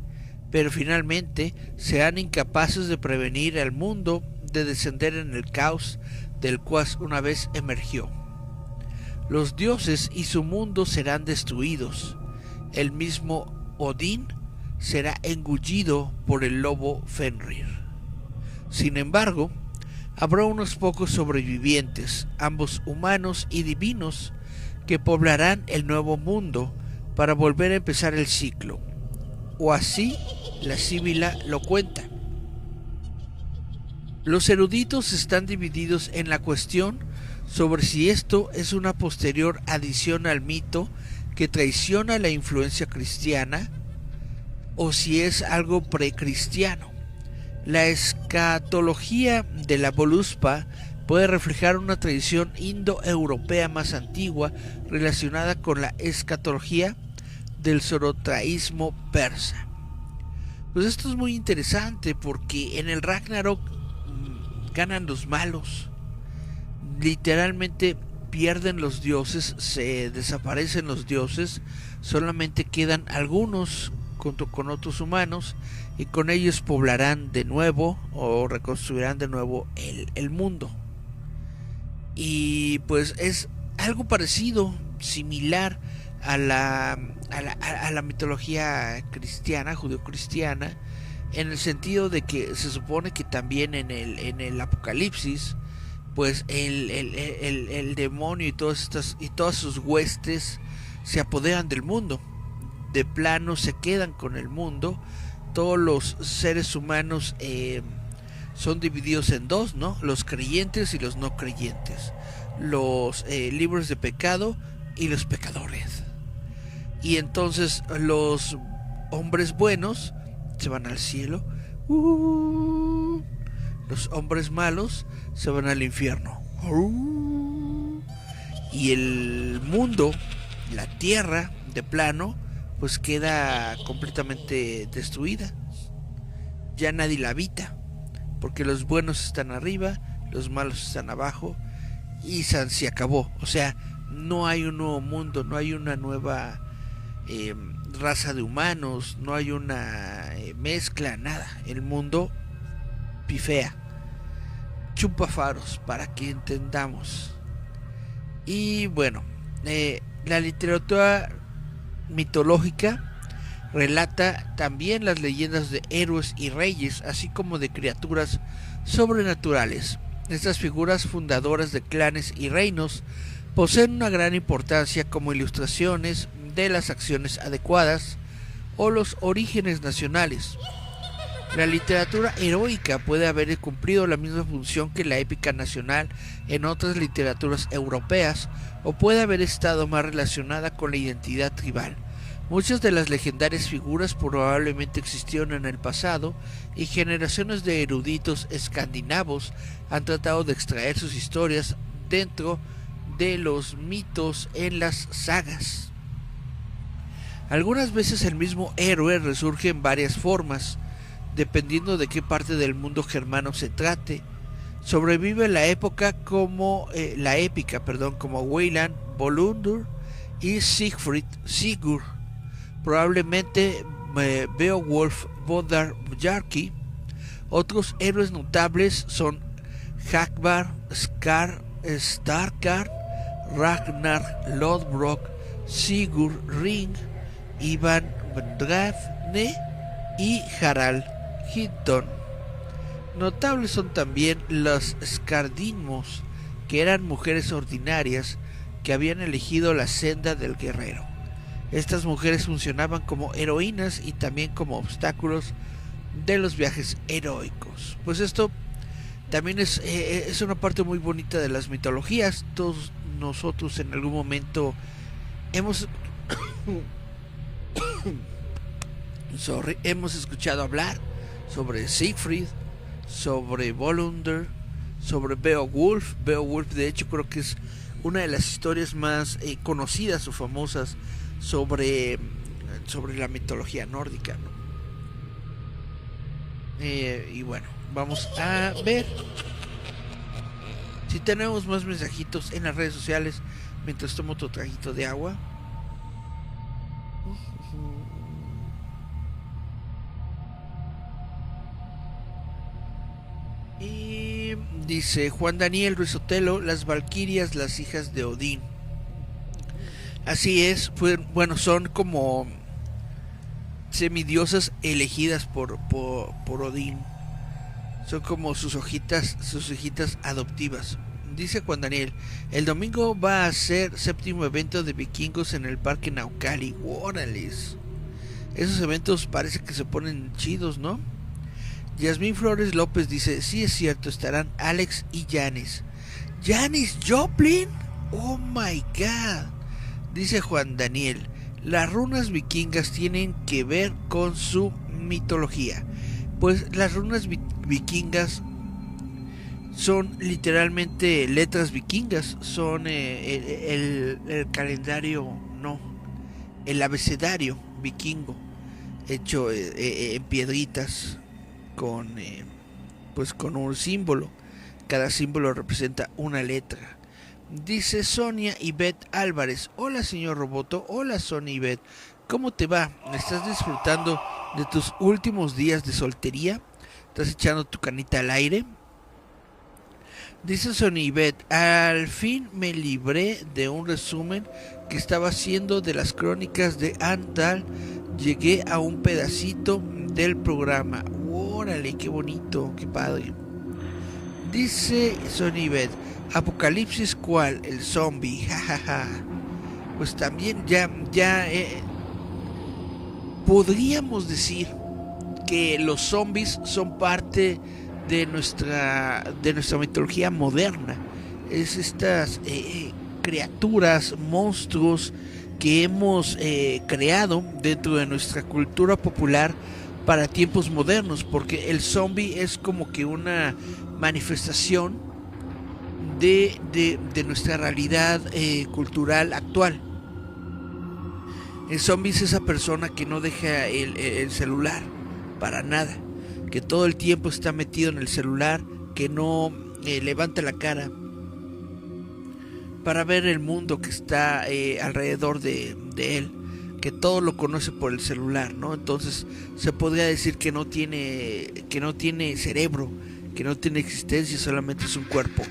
pero finalmente serán incapaces de prevenir al mundo de descender en el caos del cual una vez emergió. Los dioses y su mundo serán destruidos. El mismo Odín será engullido por el lobo Fenrir. Sin embargo, habrá unos pocos sobrevivientes, ambos humanos y divinos, que poblarán el nuevo mundo para volver a empezar el ciclo, o así la síbila lo cuenta. Los eruditos están divididos en la cuestión sobre si esto es una posterior adición al mito que traiciona la influencia cristiana o si es algo precristiano. La escatología de la Voluspa puede reflejar una tradición indoeuropea más antigua relacionada con la escatología del zoroastrianismo persa. Pues esto es muy interesante porque en el Ragnarok ganan los malos, literalmente pierden los dioses, se desaparecen los dioses, solamente quedan algunos junto con otros humanos, y con ellos poblarán de nuevo o reconstruirán de nuevo el mundo. Y pues es algo parecido, similar a la mitología cristiana, judeocristiana, en el sentido de que se supone que también en el Apocalipsis, pues el demonio y todas sus huestes se apoderan del mundo. De plano se quedan con el mundo. Todos los seres humanos son divididos en dos, ¿no? Los creyentes y los no creyentes. Los libres de pecado y los pecadores. Y entonces los hombres buenos se van al cielo. Los hombres malos se van al infierno. Y el mundo, la tierra, de plano, pues queda completamente destruida. Ya nadie la habita, porque los buenos están arriba, los malos están abajo, y se acabó. O sea, no hay un nuevo mundo, no hay una nueva raza de humanos, no hay una mezcla, nada. El mundo pifea, chupa faros, para que entendamos. Y bueno, la literatura mitológica relata también las leyendas de héroes y reyes, así como de criaturas sobrenaturales. Estas figuras fundadoras de clanes y reinos poseen una gran importancia como ilustraciones de las acciones adecuadas o los orígenes nacionales. La literatura heroica puede haber cumplido la misma función que la épica nacional en otras literaturas europeas, o puede haber estado más relacionada con la identidad tribal. Muchas de las legendarias figuras probablemente existieron en el pasado, y generaciones de eruditos escandinavos han tratado de extraer sus historias dentro de los mitos en las sagas. Algunas veces el mismo héroe resurge en varias formas, dependiendo de qué parte del mundo germano se trate. Sobrevive la épica como Weyland, Volundur y Sigurd. Probablemente Beowulf, Bodar, Bjarki. Otros héroes notables son Hagvar, Starkar, Ragnar Lodbrok, Sigurd Ring, Ivan Dravne y Harald Hinton. Notables son también los Skardinmos, que eran mujeres ordinarias que habían elegido la senda del guerrero. Estas mujeres funcionaban como heroínas y también como obstáculos de los viajes heroicos. Pues esto también es una parte muy bonita de las mitologías. Todos nosotros en algún momento hemos hemos escuchado hablar sobre Siegfried, sobre Volundur, sobre Beowulf. Beowulf, de hecho, creo que es una de las historias más conocidas o famosas sobre la mitología nórdica, ¿no? Y bueno, vamos a ver si tenemos más mensajitos en las redes sociales mientras tomo otro traguito de agua. Y dice Juan Daniel Ruiz Otelo: las valquirias, las hijas de Odín. Así es, son como semidiosas elegidas por Odín. Son como sus hijitas adoptivas. Dice Juan Daniel: el domingo va a ser séptimo evento de vikingos en el Parque Naucali. ¡Órales! Esos eventos parece que se ponen chidos, ¿no? Yasmín Flores López dice: sí, es cierto, estarán Alex y Janis. ¿Janis Joplin? ¡Oh my god! Dice Juan Daniel: las runas vikingas tienen que ver con su mitología. Pues las runas vikingas son literalmente letras vikingas. Son el calendario, no, el abecedario vikingo, hecho en piedritas con un símbolo. Cada símbolo representa una letra. Dice Sonia Ivette Álvarez: hola señor Roboto, hola Sonia Ivette, ¿Cómo te va? ¿Estás disfrutando de tus últimos días de soltería? ¿Estás echando tu canita al aire? Dice Sonibet, al fin me libré de un resumen que estaba haciendo de las crónicas de Andal. Llegué a un pedacito del programa. Órale, qué bonito, qué padre. Dice Sonibet, Apocalipsis ¿cuál? El zombie, jajaja. Pues también podríamos decir que los zombies son parte de nuestra mitología moderna. Es estas criaturas, monstruos que hemos creado dentro de nuestra cultura popular para tiempos modernos, porque el zombie es como que una manifestación de nuestra realidad cultural actual. El zombie es esa persona que no deja el celular para nada, que todo el tiempo está metido en el celular, que no levanta la cara para ver el mundo que está alrededor de él, que todo lo conoce por el celular, ¿no? Entonces se podría decir que no tiene cerebro, que no tiene existencia, solamente es un cuerpo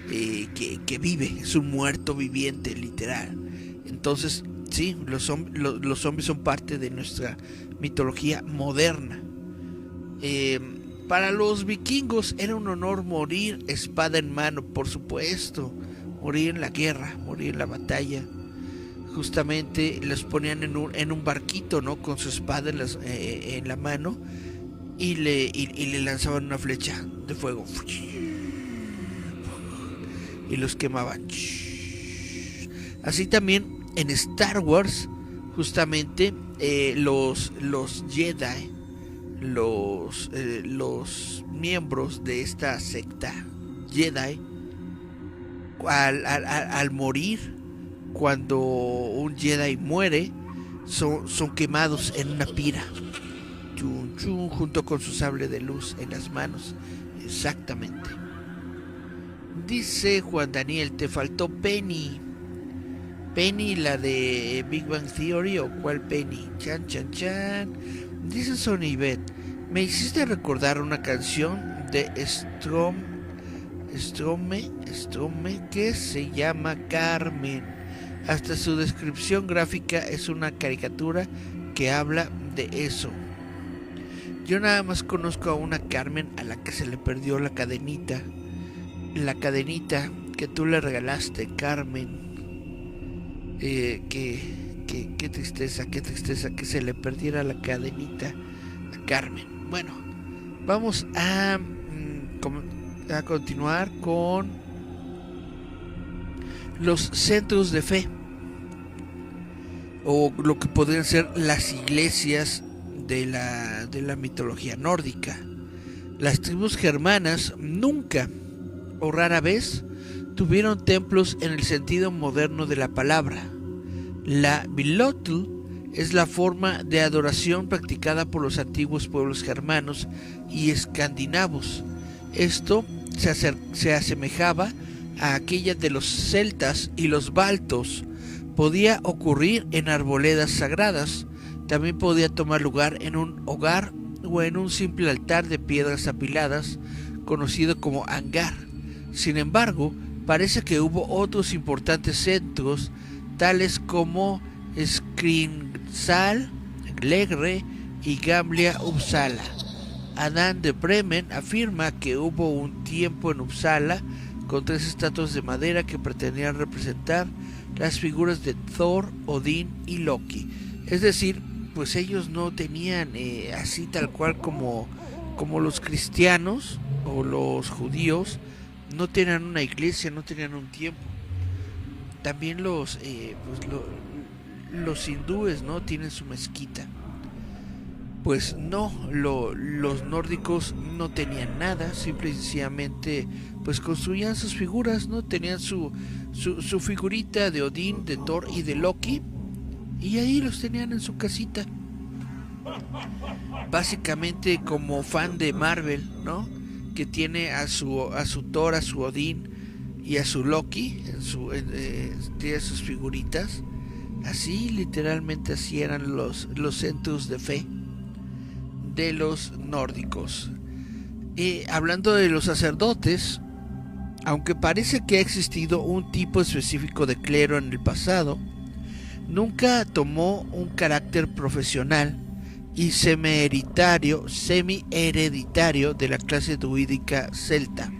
que vive, es un muerto viviente, literal. Entonces, sí, los zombies son parte de nuestra mitología moderna. Para los vikingos era un honor morir espada en mano, por supuesto, morir en la guerra, morir en la batalla. Justamente los ponían en un barquito, ¿no? Con su espada en la mano y le lanzaban una flecha de fuego y los quemaban. Así también en Star Wars, justamente los Jedi, los miembros de esta secta Jedi, al morir, cuando un Jedi muere, son quemados en una pira, junto con su sable de luz en las manos. Exactamente. Dice Juan Daniel, te faltó Penny. Penny, la de Big Bang Theory, o cuál Penny. Chan chan chan. Dice Sonibet, me hiciste recordar una canción de Strome que se llama Carmen. Hasta su descripción gráfica es una caricatura que habla de eso. Yo nada más conozco a una Carmen a la que se le perdió la cadenita. La cadenita que tú le regalaste, Carmen. Qué tristeza que se le perdiera la cadenita a Carmen. Bueno, vamos a continuar con los centros de fe, o lo que podrían ser las iglesias de la mitología nórdica. Las tribus germanas nunca o rara vez tuvieron templos en el sentido moderno de la palabra. La Bilotl es la forma de adoración practicada por los antiguos pueblos germanos y escandinavos. Esto se asemejaba a aquella de los celtas y los baltos. Podía ocurrir en arboledas sagradas, también podía tomar lugar en un hogar o en un simple altar de piedras apiladas, conocido como hangar. Sin embargo, parece que hubo otros importantes centros, tales como Skrimsal, Legre y Gamlia Uppsala. Adán de Bremen afirma que hubo un tiempo en Uppsala con 3 estatuas de madera que pretendían representar las figuras de Thor, Odín y Loki. Es decir, pues ellos no tenían así tal cual como los cristianos o los judíos, no tenían una iglesia, no tenían un tiempo. También los hindúes, ¿no?, tienen su mezquita. Pues no, los nórdicos no tenían nada, simple y sencillamente pues construían sus figuras, ¿no? Tenían su figurita de Odín, de Thor y de Loki, y ahí los tenían en su casita. Básicamente como fan de Marvel, ¿no?, que tiene a su Thor, a su Odín y a su Loki, tiene sus figuritas. Así, literalmente así eran los centros de fe de los nórdicos. Hablando de los sacerdotes, aunque parece que ha existido un tipo específico de clero en el pasado, nunca tomó un carácter profesional y semi-hereditario de la clase druídica celta.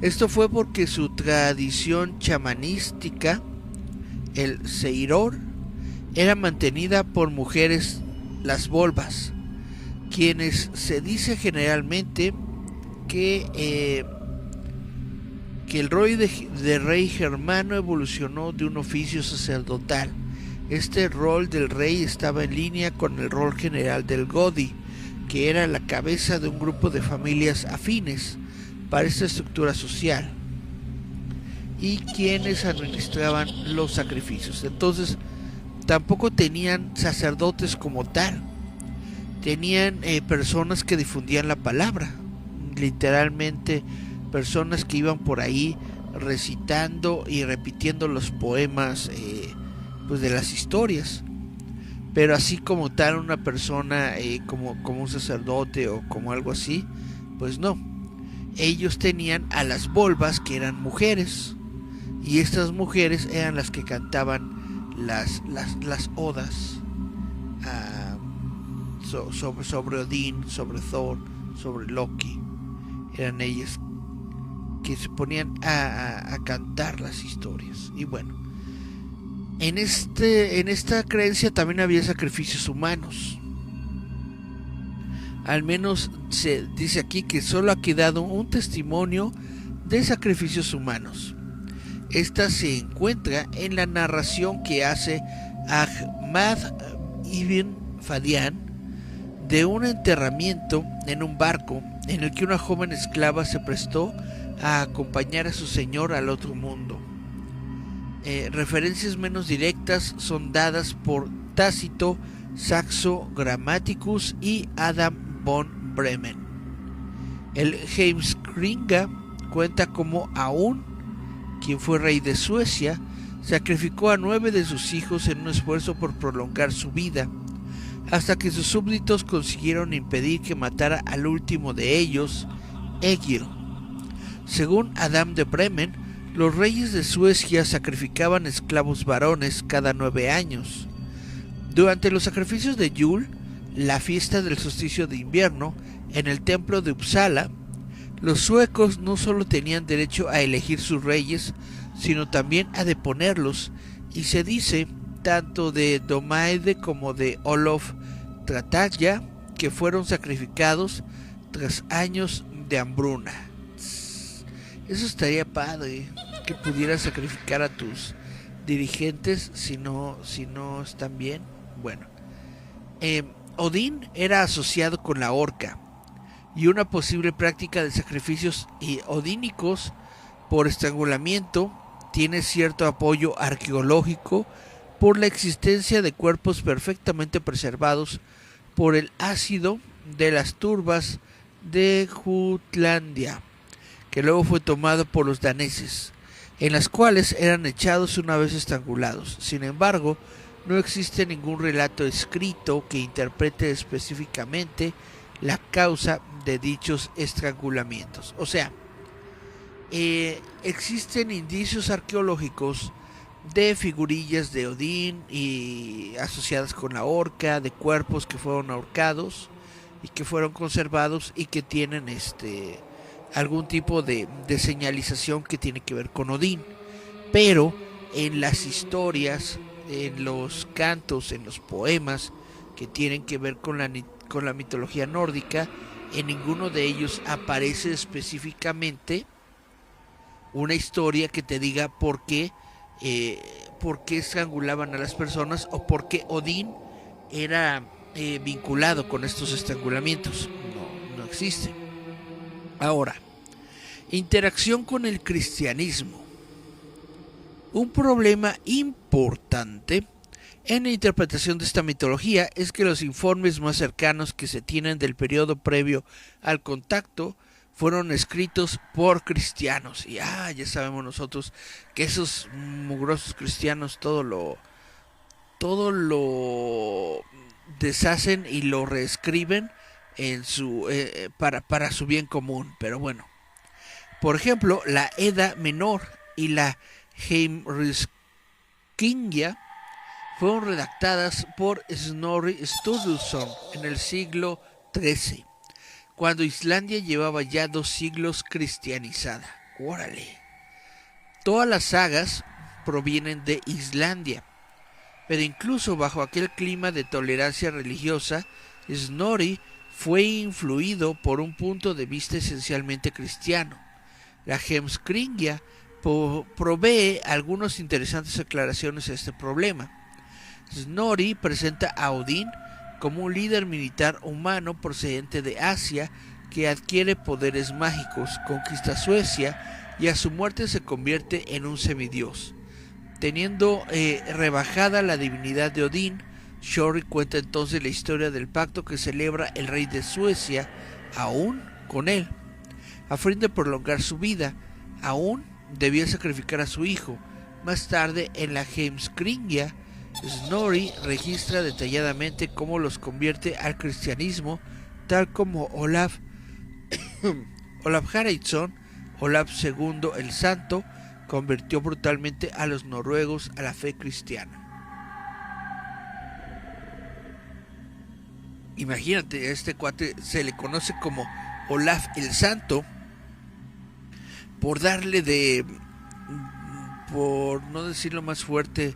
Esto fue porque su tradición chamanística, el Seiror, era mantenida por mujeres, las volvas, quienes se dice generalmente que el rol de rey germano evolucionó de un oficio sacerdotal. Este rol del rey estaba en línea con el rol general del Godi, que era la cabeza de un grupo de familias afines para esta estructura social y quienes administraban los sacrificios. Entonces, tampoco tenían sacerdotes como tal, tenían personas que difundían la palabra, literalmente personas que iban por ahí recitando y repitiendo los poemas pues de las historias, pero así como tal una persona como un sacerdote o como algo así, pues no. Ellos tenían a las volvas, que eran mujeres, y estas mujeres eran las que cantaban las odas sobre Odín, sobre Thor, sobre Loki. Eran ellas que se ponían a cantar las historias. Y bueno, en esta creencia también había sacrificios humanos. Al menos se dice aquí que solo ha quedado un testimonio de sacrificios humanos. Esta se encuentra en la narración que hace Ahmad ibn Fadian de un enterramiento en un barco en el que una joven esclava se prestó a acompañar a su señor al otro mundo. Referencias menos directas son dadas por Tácito, Saxo Grammaticus y Adam von Bremen. El Heimskringla cuenta como Aun, quien fue rey de Suecia, sacrificó a 9 de sus hijos en un esfuerzo por prolongar su vida, hasta que sus súbditos consiguieron impedir que matara al último de ellos, Egil. Según Adam de Bremen, los reyes de Suecia sacrificaban esclavos varones cada 9 años. Durante los sacrificios de Yule, la fiesta del solsticio de invierno, en el templo de Uppsala, los suecos no solo tenían derecho a elegir sus reyes, sino también a deponerlos, y se dice tanto de Domaide como de Olof Trataya que fueron sacrificados tras años de hambruna. Eso estaría padre, que pudieras sacrificar a tus dirigentes si no están bien. Bueno, Odín era asociado con la horca, y una posible práctica de sacrificios odínicos por estrangulamiento tiene cierto apoyo arqueológico por la existencia de cuerpos perfectamente preservados por el ácido de las turbas de Jutlandia, que luego fue tomado por los daneses, en las cuales eran echados una vez estrangulados. Sin embargo, no existe ningún relato escrito que interprete específicamente la causa de dichos estrangulamientos. O sea, existen indicios arqueológicos de figurillas de Odín y asociadas con la horca, de cuerpos que fueron ahorcados y que fueron conservados y que tienen algún tipo de señalización que tiene que ver con Odín. Pero en las historias, en los cantos, en los poemas que tienen que ver con la mitología nórdica, en ninguno de ellos aparece específicamente una historia que te diga por qué estrangulaban a las personas o por qué Odín era vinculado con estos estrangulamientos. No existe. Ahora, interacción con el cristianismo. Un problema importante en la interpretación de esta mitología es que los informes más cercanos que se tienen del periodo previo al contacto fueron escritos por cristianos. Y ya sabemos nosotros que esos mugrosos cristianos todo todo lo deshacen y lo reescriben en para su bien común. Pero bueno, por ejemplo, la Edda Menor y la Heimskringja fueron redactadas por Snorri Sturluson en el siglo XIII, cuando Islandia llevaba ya 2 siglos cristianizada. ¡Órale! Todas las sagas provienen de Islandia, pero incluso bajo aquel clima de tolerancia religiosa, Snorri fue influido por un punto de vista esencialmente cristiano. La Heimskringja provee algunas interesantes aclaraciones a este problema. Snorri presenta a Odín como un líder militar humano procedente de Asia que adquiere poderes mágicos, conquista Suecia y a su muerte se convierte en un semidios. Teniendo rebajada la divinidad de Odín, Snorri cuenta entonces la historia del pacto que celebra el rey de Suecia aún con él. A fin de prolongar su vida, aún debía sacrificar a su hijo. Más tarde, en la Heimskringja, Snorri registra detalladamente cómo los convierte al cristianismo, tal como Olaf Haraldsson, Olaf II el Santo, convirtió brutalmente a los noruegos a la fe cristiana. Imagínate, a este cuate se le conoce como Olaf el Santo por no decirlo más fuerte,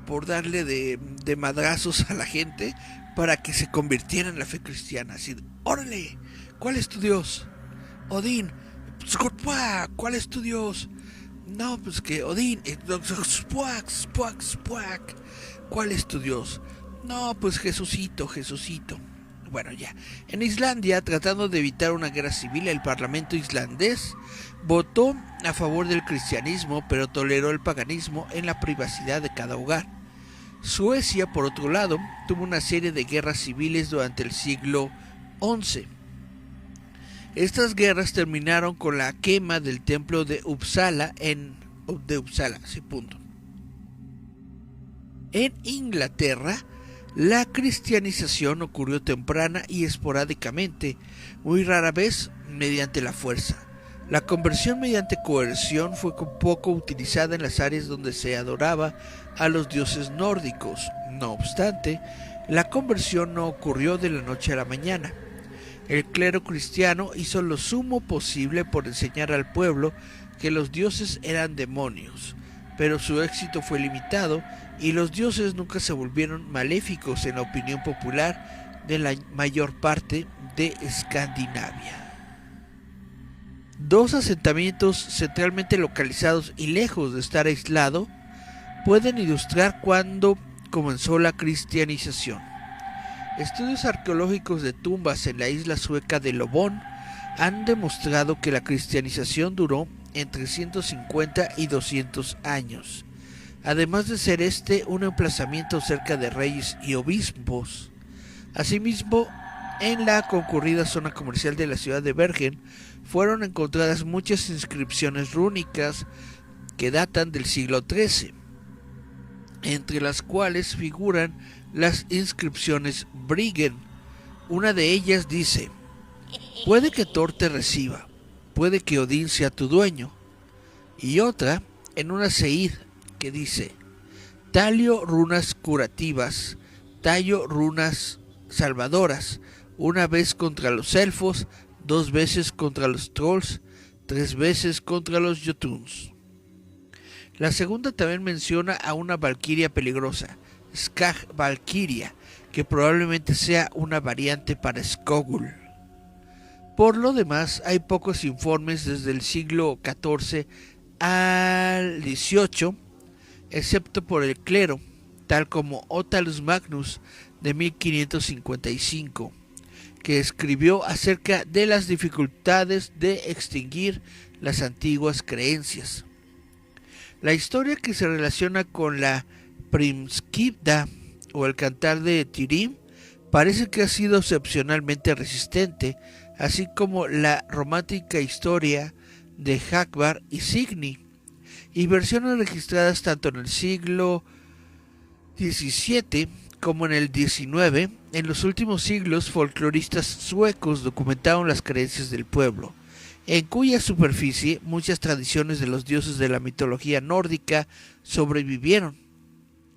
por darle de madrazos a la gente para que se convirtiera en la fe cristiana. Así, órale, ¿cuál es tu Dios? Odín. ¿Cuál es tu Dios? No, pues que Odín. ¿Cuál es tu Dios? No, pues Jesucito. Bueno, ya. En Islandia, tratando de evitar una guerra civil, el parlamento islandés votó a favor del cristianismo, pero toleró el paganismo en la privacidad de cada hogar. Suecia, por otro lado, tuvo una serie de guerras civiles durante el siglo XI. Estas guerras terminaron con la quema del templo de Uppsala En Inglaterra, la cristianización ocurrió temprana y esporádicamente, muy rara vez mediante la fuerza. La conversión mediante coerción fue poco utilizada en las áreas donde se adoraba a los dioses nórdicos. No obstante, la conversión no ocurrió de la noche a la mañana. El clero cristiano hizo lo sumo posible por enseñar al pueblo que los dioses eran demonios, pero su éxito fue limitado y los dioses nunca se volvieron maléficos en la opinión popular de la mayor parte de Escandinavia. 2 asentamientos centralmente localizados y lejos de estar aislado pueden ilustrar cuándo comenzó la cristianización. Estudios arqueológicos de tumbas en la isla sueca de Lobón han demostrado que la cristianización duró entre 150 y 200 años. Además de ser un emplazamiento cerca de reyes y obispos. Asimismo, en la concurrida zona comercial de la ciudad de Bergen fueron encontradas muchas inscripciones rúnicas que datan del siglo XIII, entre las cuales figuran las inscripciones Briggen. Una de ellas dice: puede que Thor te reciba, puede que Odín sea tu dueño. Y otra, en una seid, que dice: talio runas curativas, tallo runas salvadoras, una vez contra los elfos, 2 veces contra los trolls, 3 veces contra los Jotuns. La segunda también menciona a una valquiria peligrosa, Skag-Valkyria, que probablemente sea una variante para Skogul. Por lo demás, hay pocos informes desde el siglo XIV al XVIII, excepto por el clero, tal como Otalus Magnus de 1555, que escribió acerca de las dificultades de extinguir las antiguas creencias. La historia que se relaciona con la Primskipta o el cantar de Tirim parece que ha sido excepcionalmente resistente, así como la romántica historia de Hagvar y Signy, y versiones registradas tanto en el siglo XVII como en el XIX, en los últimos siglos folcloristas suecos documentaron las creencias del pueblo, en cuya superficie muchas tradiciones de los dioses de la mitología nórdica sobrevivieron.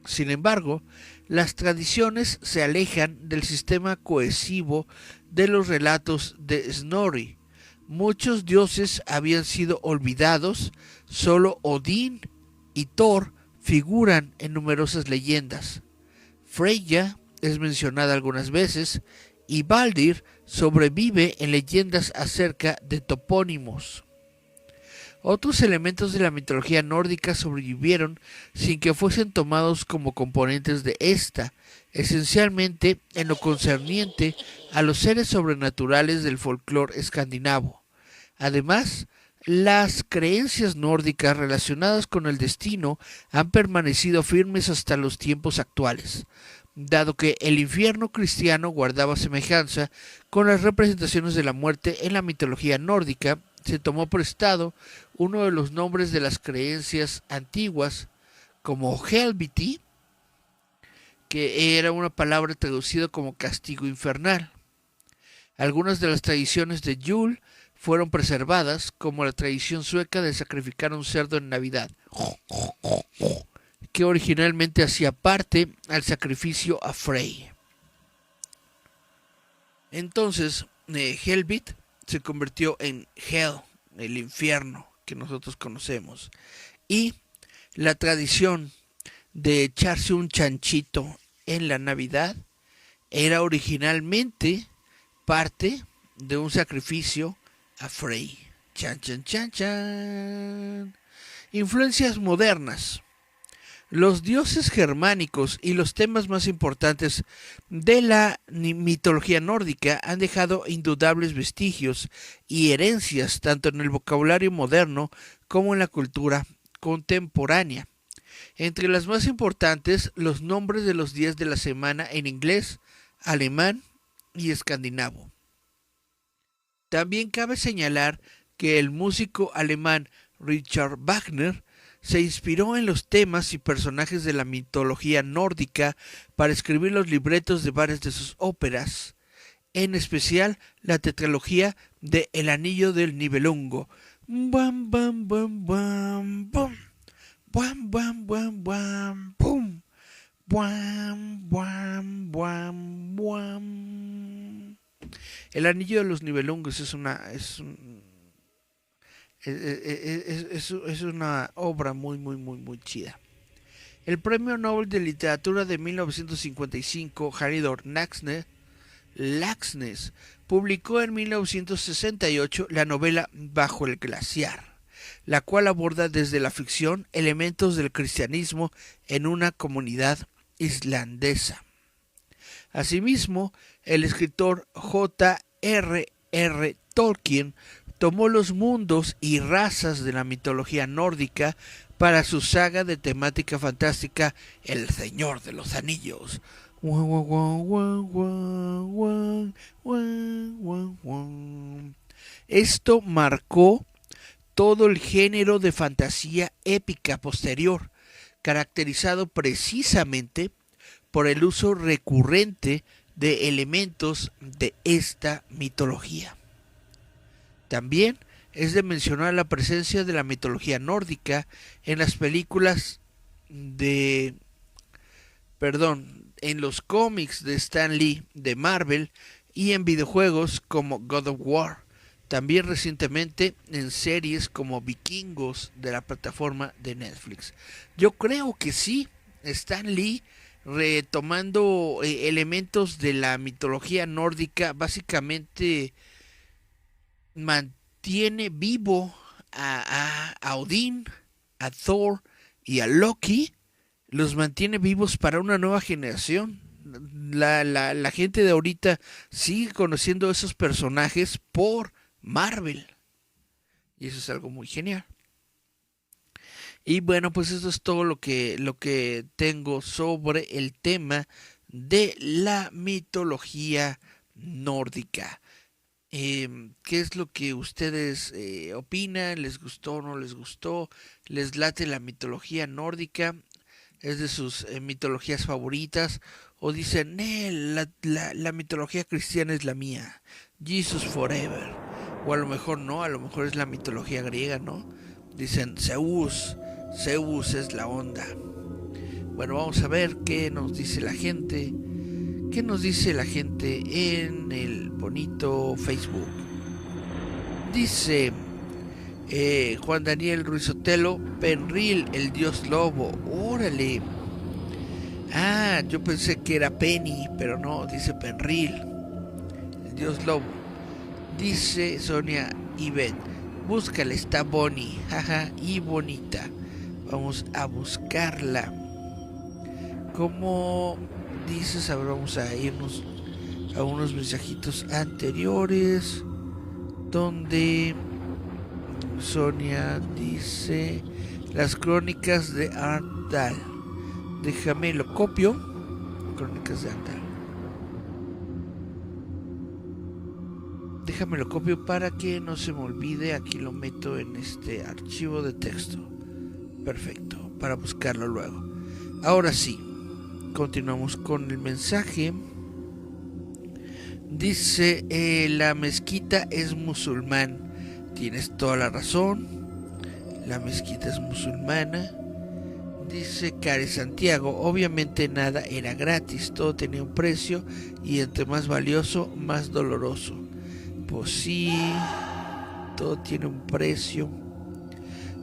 Sin embargo, las tradiciones se alejan del sistema cohesivo de los relatos de Snorri. Muchos dioses habían sido olvidados, solo Odín y Thor figuran en numerosas leyendas. Freyja es mencionada algunas veces y Baldir sobrevive en leyendas acerca de topónimos. Otros elementos de la mitología nórdica sobrevivieron sin que fuesen tomados como componentes de esta, esencialmente en lo concerniente a los seres sobrenaturales del folclore escandinavo. Además, las creencias nórdicas relacionadas con el destino han permanecido firmes hasta los tiempos actuales, dado que el infierno cristiano guardaba semejanza con las representaciones de la muerte en la mitología nórdica. Se tomó prestado uno de los nombres de las creencias antiguas, como Helviti, que era una palabra traducida como castigo infernal. Algunas de las tradiciones de Yule fueron preservadas, como la tradición sueca de sacrificar un cerdo en Navidad, que originalmente hacía parte al sacrificio a Frey. Entonces, Helvit se convirtió en Hell, el infierno que nosotros conocemos. Y la tradición de echarse un chanchito en la Navidad era originalmente parte de un sacrificio a Frey. Chan, chan, chan, chan. Influencias modernas. Los dioses germánicos y los temas más importantes de la mitología nórdica han dejado indudables vestigios y herencias tanto en el vocabulario moderno como en la cultura contemporánea. Entre las más importantes, los nombres de los días de la semana en inglés, alemán y escandinavo. También cabe señalar que el músico alemán Richard Wagner se inspiró en los temas y personajes de la mitología nórdica para escribir los libretos de varias de sus óperas, en especial la tetralogía de El Anillo del Nibelungo. Bam, bam, bam, bam, bam. Buam, buam, buam, buam, pum. Buam, buam, buam, buam. El Anillo de los Nibelungos es una obra muy chida. El Premio Nobel de Literatura de 1955, Halldór Laxness, publicó en 1968 la novela Bajo el glaciar, la cual aborda desde la ficción elementos del cristianismo en una comunidad islandesa. Asimismo, el escritor J.R.R. Tolkien tomó los mundos y razas de la mitología nórdica para su saga de temática fantástica El Señor de los Anillos. Esto marcó todo el género de fantasía épica posterior, caracterizado precisamente por el uso recurrente de elementos de esta mitología. También es de mencionar la presencia de la mitología nórdica en las películas en los cómics de Stan Lee de Marvel y en videojuegos como God of War. También recientemente en series como Vikingos de la plataforma de Netflix. Yo creo que sí, Stan Lee retomando elementos de la mitología nórdica, básicamente mantiene vivo a Odín, a Thor y a Loki, los mantiene vivos para una nueva generación. La gente de ahorita sigue conociendo a esos personajes por Marvel. Y eso es algo muy genial. Y bueno, pues eso es todo lo que tengo sobre el tema de la mitología nórdica. ¿Qué es lo que ustedes opinan? ¿Les gustó o no les gustó? ¿Les late la mitología nórdica? es de sus mitologías favoritas, o dicen, la mitología cristiana es la mía, Jesus Forever, o a lo mejor no, a lo mejor es la mitología griega, ¿no? Dicen, Zeus es la onda. Bueno, vamos a ver qué nos dice la gente. ¿Qué nos dice la gente en el bonito Facebook? Dice Juan Daniel Ruiz Otelo, Penril, el dios lobo. Órale. Ah, yo pensé que era Penny, pero no, dice Penril, el dios lobo. Dice Sonia Ibet, búscala, está Bonnie, jaja, y bonita. Vamos a buscarla. Como dices, ahora vamos a irnos a unos mensajitos anteriores donde Sonia dice las crónicas de Arndal. Déjame lo copio. Crónicas de Arndal. Déjame lo copio para que no se me olvide. Aquí lo meto en este archivo de texto. Perfecto, para buscarlo luego. Ahora sí, continuamos con el mensaje. Dice, la mezquita es musulmán. Tienes toda la razón. La mezquita es musulmana. Dice Cari Santiago, obviamente nada era gratis, todo tenía un precio y entre más valioso, más doloroso. Pues sí, todo tiene un precio.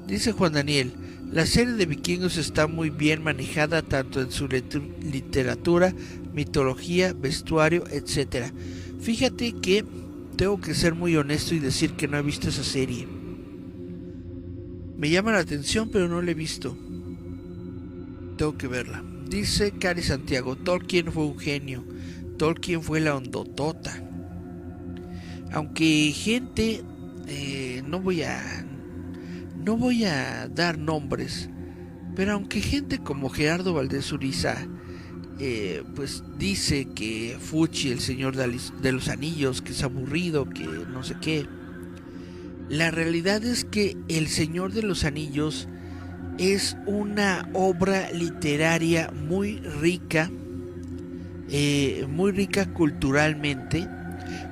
Dice Juan Daniel, la serie de Vikingos está muy bien manejada tanto en su literatura, mitología, vestuario, etc. Fíjate que tengo que ser muy honesto y decir que no he visto esa serie. Me llama la atención, pero no la he visto. Tengo que verla. Dice Cari Santiago, Tolkien fue un genio. Tolkien fue la ondotota. Aunque gente, no voy a dar nombres, pero aunque gente como Gerardo Valdés Uriza pues dice que Fuchi, el Señor de los Anillos, que es aburrido, que no sé qué, la realidad es que El Señor de los Anillos es una obra literaria muy rica culturalmente,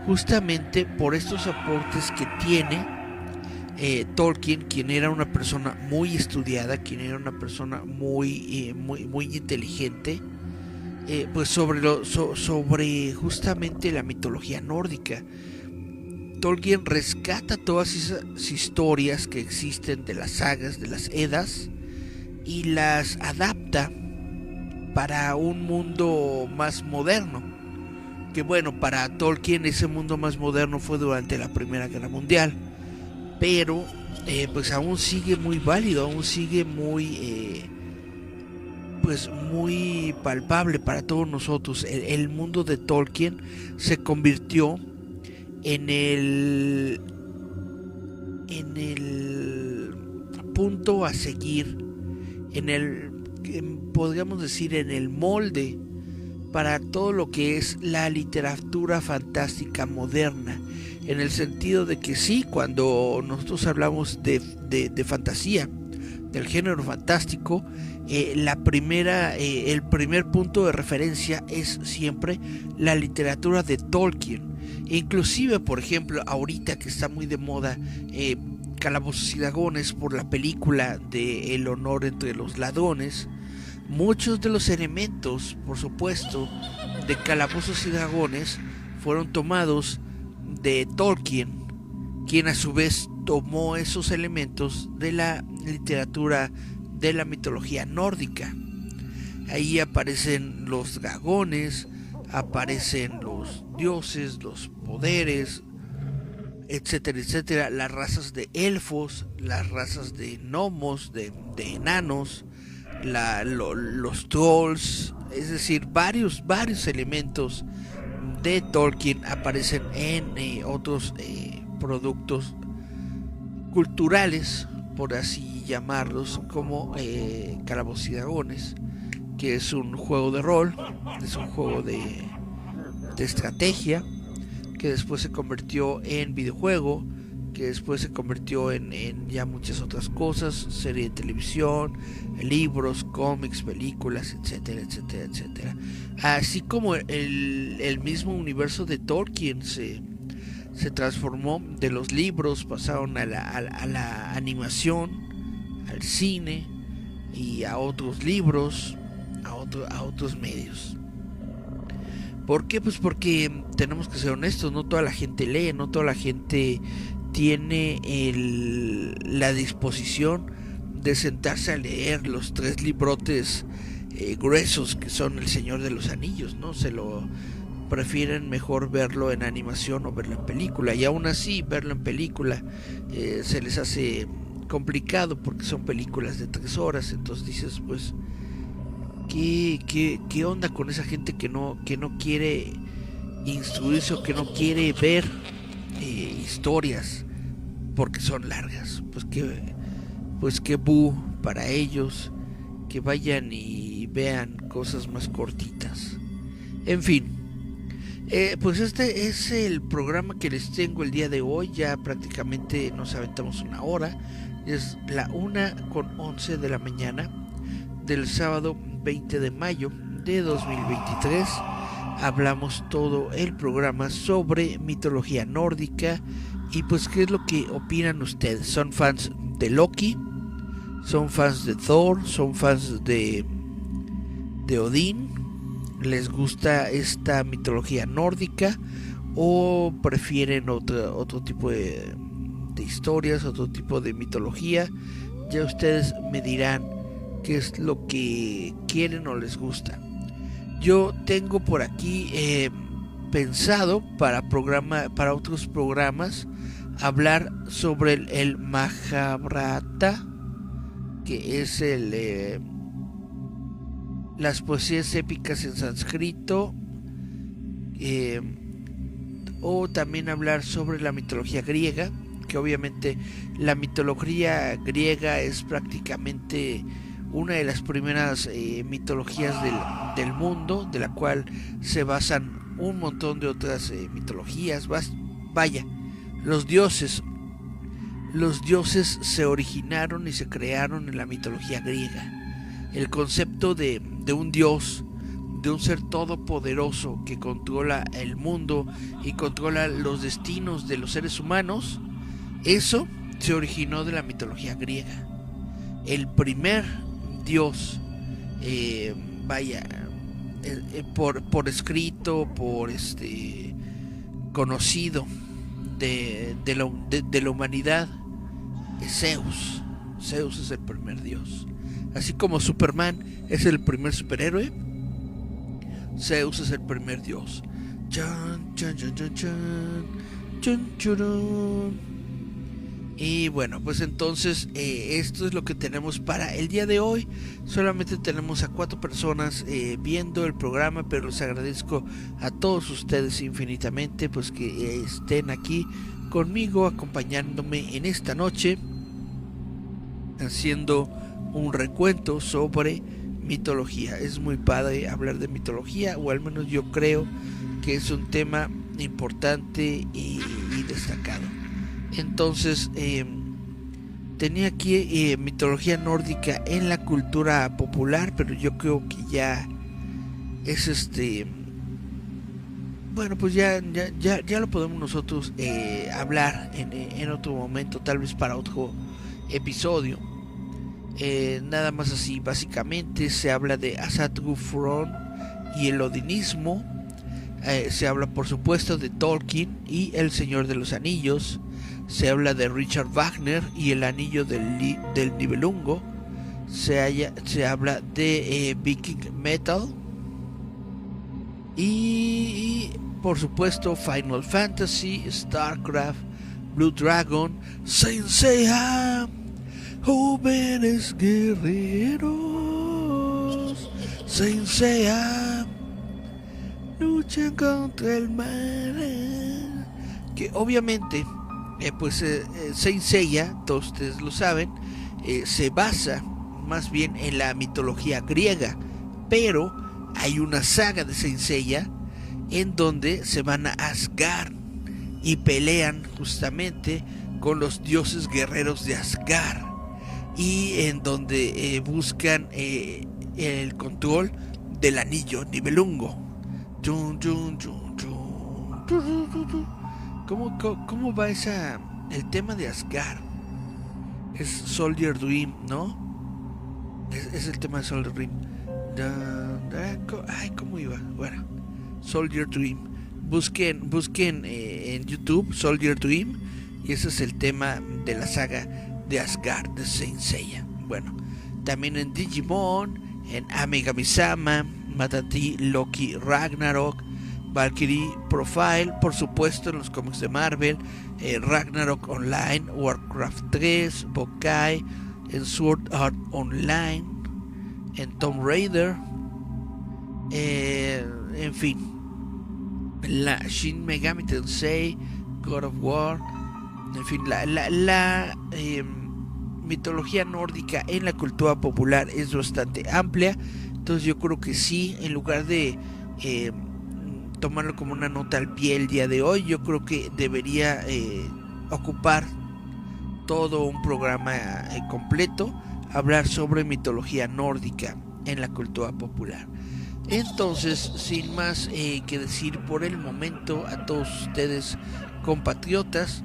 justamente por estos aportes que tiene Tolkien, quien era una persona muy estudiada, quien era una persona muy inteligente, pues sobre justamente la mitología nórdica. Tolkien rescata todas esas historias que existen de las sagas, de las Edas, y las adapta para un mundo más moderno. Que bueno, para Tolkien ese mundo más moderno fue durante la Primera Guerra Mundial, pero pues aún sigue muy válido, aún sigue muy muy palpable para todos nosotros. El mundo de Tolkien se convirtió en el punto a seguir, podríamos decir, en el molde para todo lo que es la literatura fantástica moderna, en el sentido de que sí, cuando nosotros hablamos de fantasía, del género fantástico, el primer punto de referencia es siempre la literatura de Tolkien. Inclusive, por ejemplo, ahorita que está muy de moda Calabozos y Dragones por la película de El honor entre los ladrones, muchos de los elementos, por supuesto, de Calabozos y Dragones fueron tomados de Tolkien, quien a su vez tomó esos elementos de la literatura de la mitología nórdica. Ahí aparecen los dragones, aparecen los dioses, los poderes, etcétera, etcétera, las razas de elfos, las razas de gnomos, de enanos, los trolls, es decir, varios elementos de Tolkien aparecen en otros productos culturales, por así llamarlos, como Calabozos y Dragones, que es un juego de rol, es un juego de estrategia, que después se convirtió en videojuego, que después se convirtió en ya muchas otras cosas, serie de televisión, libros, cómics, películas, etcétera, etcétera, etcétera. Así como el mismo universo de Tolkien se transformó de los libros, pasaron a la animación, al cine y a otros libros, a otros medios. ¿Por qué? Pues porque tenemos que ser honestos, no toda la gente lee, no toda la gente tiene la disposición de sentarse a leer los 3 librotes gruesos que son El Señor de los Anillos, ¿no? Se lo prefieren mejor verlo en animación o verlo en película, y aún así verlo en película se les hace complicado porque son películas de 3 horas. Entonces dices, pues ¿qué onda con esa gente que no quiere instruirse o que no quiere ver historias porque son largas? Pues que para ellos, que vayan y vean cosas más cortitas. En fin, pues este es el programa que les tengo el día de hoy. Ya prácticamente nos aventamos una hora. Es la 1:11 de la mañana del sábado 20 de mayo de 2023. Hablamos todo el programa sobre mitología nórdica. Y pues, ¿qué es lo que opinan ustedes? ¿Son fans de Loki? ¿Son fans de Thor? ¿Son fans de Odín? ¿Les gusta esta mitología nórdica? ¿O prefieren otro tipo de historias, otro tipo de mitología? Ya ustedes me dirán qué es lo que quieren o les gusta. Yo tengo por aquí pensado para otros programas hablar sobre el Mahabharata, que es las poesías épicas en sánscrito, o también hablar sobre la mitología griega, que obviamente la mitología griega es prácticamente una de las primeras mitologías del mundo, de la cual se basan un montón de otras mitologías. Vaya, los dioses se originaron y se crearon en la mitología griega. El concepto de un dios, de un ser todopoderoso que controla el mundo y controla los destinos de los seres humanos, eso se originó de la mitología griega. El primer dios, por escrito, conocido de la humanidad, es Zeus. Zeus es el primer dios. Así como Superman es el primer superhéroe, Zeus es el primer dios. Chan, chan, chan, chan, chan, chun, churun. Y bueno, pues entonces esto es lo que tenemos para el día de hoy. Solamente tenemos a 4 personas viendo el programa, pero les agradezco a todos ustedes infinitamente pues que estén aquí conmigo, acompañándome en esta noche, haciendo un recuento sobre mitología. Es muy padre hablar de mitología, o al menos yo creo que es un tema importante y destacado. Entonces tenía aquí mitología nórdica en la cultura popular, pero yo creo que ya es bueno, pues ya lo podemos nosotros hablar en otro momento, tal vez para otro episodio. Nada más así, básicamente se habla de Asatrufron y el odinismo. Se habla por supuesto de Tolkien y El Señor de los Anillos. Se habla de Richard Wagner y el Anillo del Nibelungo. Se habla de Viking Metal y por supuesto Final Fantasy, StarCraft, Blue Dragon, Saint Seiya, jóvenes guerreros, Saint Seiya luchan contra el mal. Que obviamente Saint Seiya, todos ustedes lo saben, se basa más bien en la mitología griega, pero hay una saga de Saint Seiya en donde se van a Asgard y pelean justamente con los dioses guerreros de Asgard, y en donde buscan el control del anillo Nibelungo. ¿Cómo va el tema de Asgard? Es Soldier Dream, ¿no? Es el tema de Soldier Dream. Ay, ¿cómo iba? Bueno, Soldier Dream. Busquen en YouTube Soldier Dream, y ese es el tema de la saga de Asgard de Saint Seiya. Bueno, también en Digimon, en Amegami-sama, Matati Loki Ragnarok, Valkyrie Profile, por supuesto en los cómics de Marvel, Ragnarok Online, Warcraft 3, Bokai, en Sword Art Online, en Tomb Raider, en fin, la Shin Megami Tensei, God of War, en fin, la mitología nórdica en la cultura popular es bastante amplia. Entonces yo creo que sí, en lugar de tomarlo como una nota al pie el día de hoy, yo creo que debería ocupar todo un programa completo, hablar sobre mitología nórdica en la cultura popular. Entonces, sin más que decir por el momento, a todos ustedes compatriotas,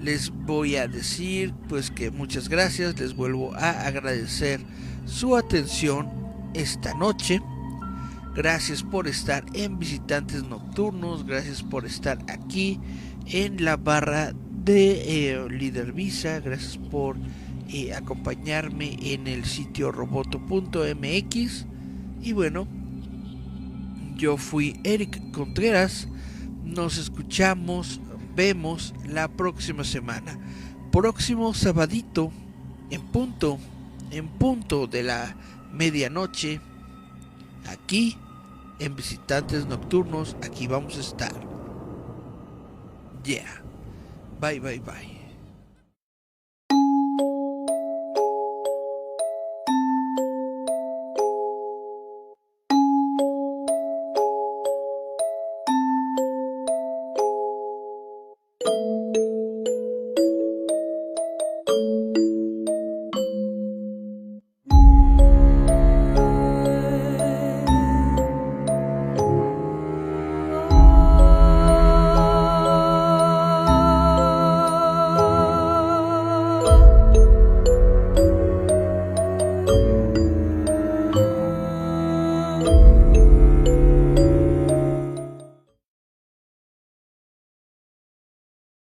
les voy a decir pues que muchas gracias. Les vuelvo a agradecer su atención esta noche. Gracias por estar en Visitantes Nocturnos, gracias por estar aquí en la barra de Líder Visa, gracias por acompañarme en el sitio roboto.mx. Y bueno, yo fui Eric Contreras. Nos escuchamos, vemos la próxima semana, próximo sabadito en punto de la medianoche, aquí en Visitantes Nocturnos. Aquí vamos a estar. Yeah. Bye.